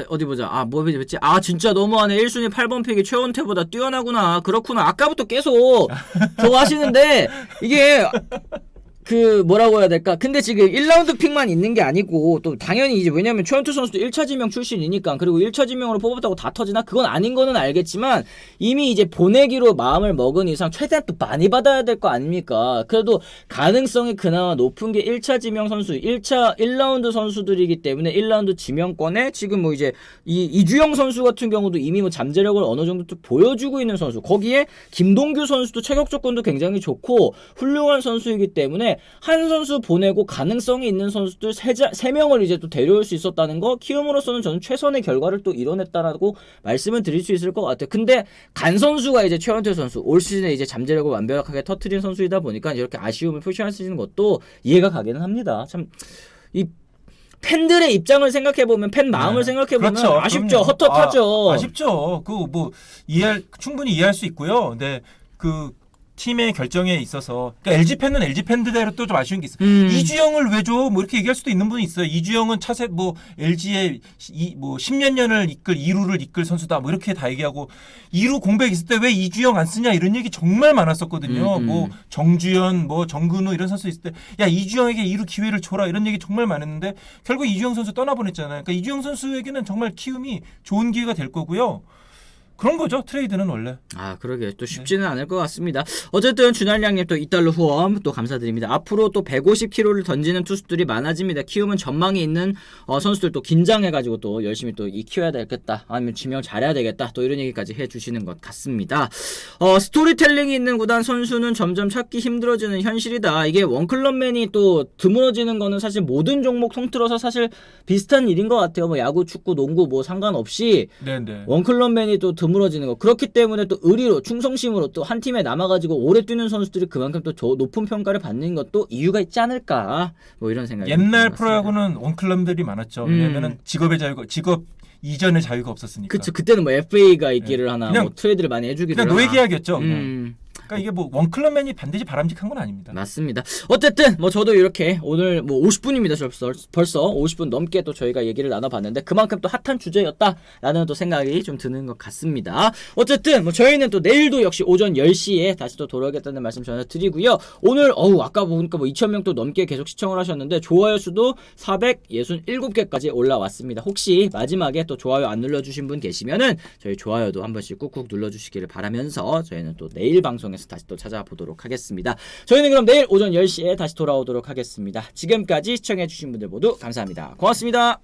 어디 보자. 뭐 했지? 진짜 너무하네. 1순위 8번 픽이 최원태보다 뛰어나구나. 그렇구나. 아까부터 계속 저거 하시는데 이게 뭐라고 해야 될까? 근데 지금 1라운드 픽만 있는 게 아니고 또 당연히 이제 왜냐면 최원투 선수도 1차 지명 출신이니까 그리고 1차 지명으로 뽑았다고 다 터지나? 그건 아닌 거는 알겠지만 이미 이제 보내기로 마음을 먹은 이상 최대한 또 많이 받아야 될 거 아닙니까? 그래도 가능성이 그나마 높은 게 1차 지명 선수, 1라운드 선수들이기 때문에 1라운드 지명권에 지금 뭐 이제 이주영 선수 같은 경우도 이미 뭐 잠재력을 어느 정도 또 보여주고 있는 선수. 거기에 김동규 선수도 체격 조건도 굉장히 좋고 훌륭한 선수이기 때문에 한 선수 보내고 가능성이 있는 선수들 3명을 이제 또 데려올 수 있었다는 거 키움으로서는 저는 최선의 결과를 또 이뤄냈다라고 말씀을 드릴 수 있을 것 같아요. 근데 간 선수가 이제 최원태 선수 올 시즌에 이제 잠재력을 완벽하게 터트린 선수이다 보니까 이렇게 아쉬움을 표시하시는 것도 이해가 가기는 합니다. 참 이 팬들의 입장을 생각해보면 팬 마음을 생각해보면 그렇죠. 아쉽죠. 그럼요. 헛헛하죠. 아쉽죠. 충분히 이해할 수 있고요. 근데 팀의 결정에 있어서 그러니까 LG 팬은 LG 팬들대로 또 좀 아쉬운 게 있어요. 이주영을 왜 줘? 뭐 이렇게 얘기할 수도 있는 분이 있어요. 이주영은 차세 LG의 10몇 년을 2루를 이끌 선수다. 뭐 이렇게 다 얘기하고 2루 공백 있을 때 왜 이주영 안 쓰냐 이런 얘기 정말 많았었거든요. 뭐 정주현, 뭐 정근우 이런 선수 있을 때 야 이주영에게 2루 기회를 줘라 이런 얘기 정말 많았는데 결국 이주영 선수 떠나보냈잖아요. 그러니까 이주영 선수에게는 정말 키움이 좋은 기회가 될 거고요. 그런 거죠. 트레이드는 원래. 그러게 또 쉽지는 않을 것 같습니다. 어쨌든 준할량님 또 $2 후원 또 감사드립니다. 앞으로 또 150km를 던지는 투수들이 많아집니다. 키움은 전망이 있는 선수들 또 긴장해가지고 또 열심히 또 키워야 되겠다. 아니면 지명 잘해야 되겠다. 또 이런 얘기까지 해주시는 것 같습니다. 스토리텔링이 있는 구단 선수는 점점 찾기 힘들어지는 현실이다. 이게 원클럽맨이 또 드물어지는 거는 사실 모든 종목 통틀어서 사실 비슷한 일인 것 같아요. 뭐 야구, 축구, 농구 뭐 상관없이 네네. 원클럽맨이 또 드물어지는 거. 그렇기 때문에 또 의리로 충성심으로 또 한 팀에 남아가지고 오래 뛰는 선수들이 그만큼 또 높은 평가를 받는 것도 이유가 있지 않을까. 뭐 이런 생각이 옛날 프로야구는 원클럽들이 많았죠. 왜냐면은 직업 이전의 자유가 없었으니까. 그쵸. 그때는 뭐 FA가 있기를 하나 뭐 트레이드를 많이 해주기를 그냥 노예 계약이었죠. 그냥. 그러니까 이게 뭐 원클럽맨이 반드시 바람직한 건 아닙니다. 맞습니다. 어쨌든 뭐 저도 이렇게 오늘 뭐 50분입니다. 벌써 50분 넘게 또 저희가 얘기를 나눠봤는데 그만큼 또 핫한 주제였다라는 또 생각이 좀 드는 것 같습니다. 어쨌든 뭐 저희는 또 내일도 역시 오전 10시에 다시 또 돌아오겠다는 말씀 전해드리고요. 오늘 아까 보니까 뭐 2,000명 또 넘게 계속 시청을 하셨는데 좋아요 수도 467개까지 올라왔습니다. 혹시 마지막에 또 좋아요 안 눌러주신 분 계시면은 저희 좋아요도 한 번씩 꾹꾹 눌러주시기를 바라면서 저희는 또 내일 방송에서 다시 또 찾아보도록 하겠습니다. 저희는 그럼 내일 오전 10시에 다시 돌아오도록 하겠습니다. 지금까지 시청해주신 분들 모두 감사합니다. 고맙습니다.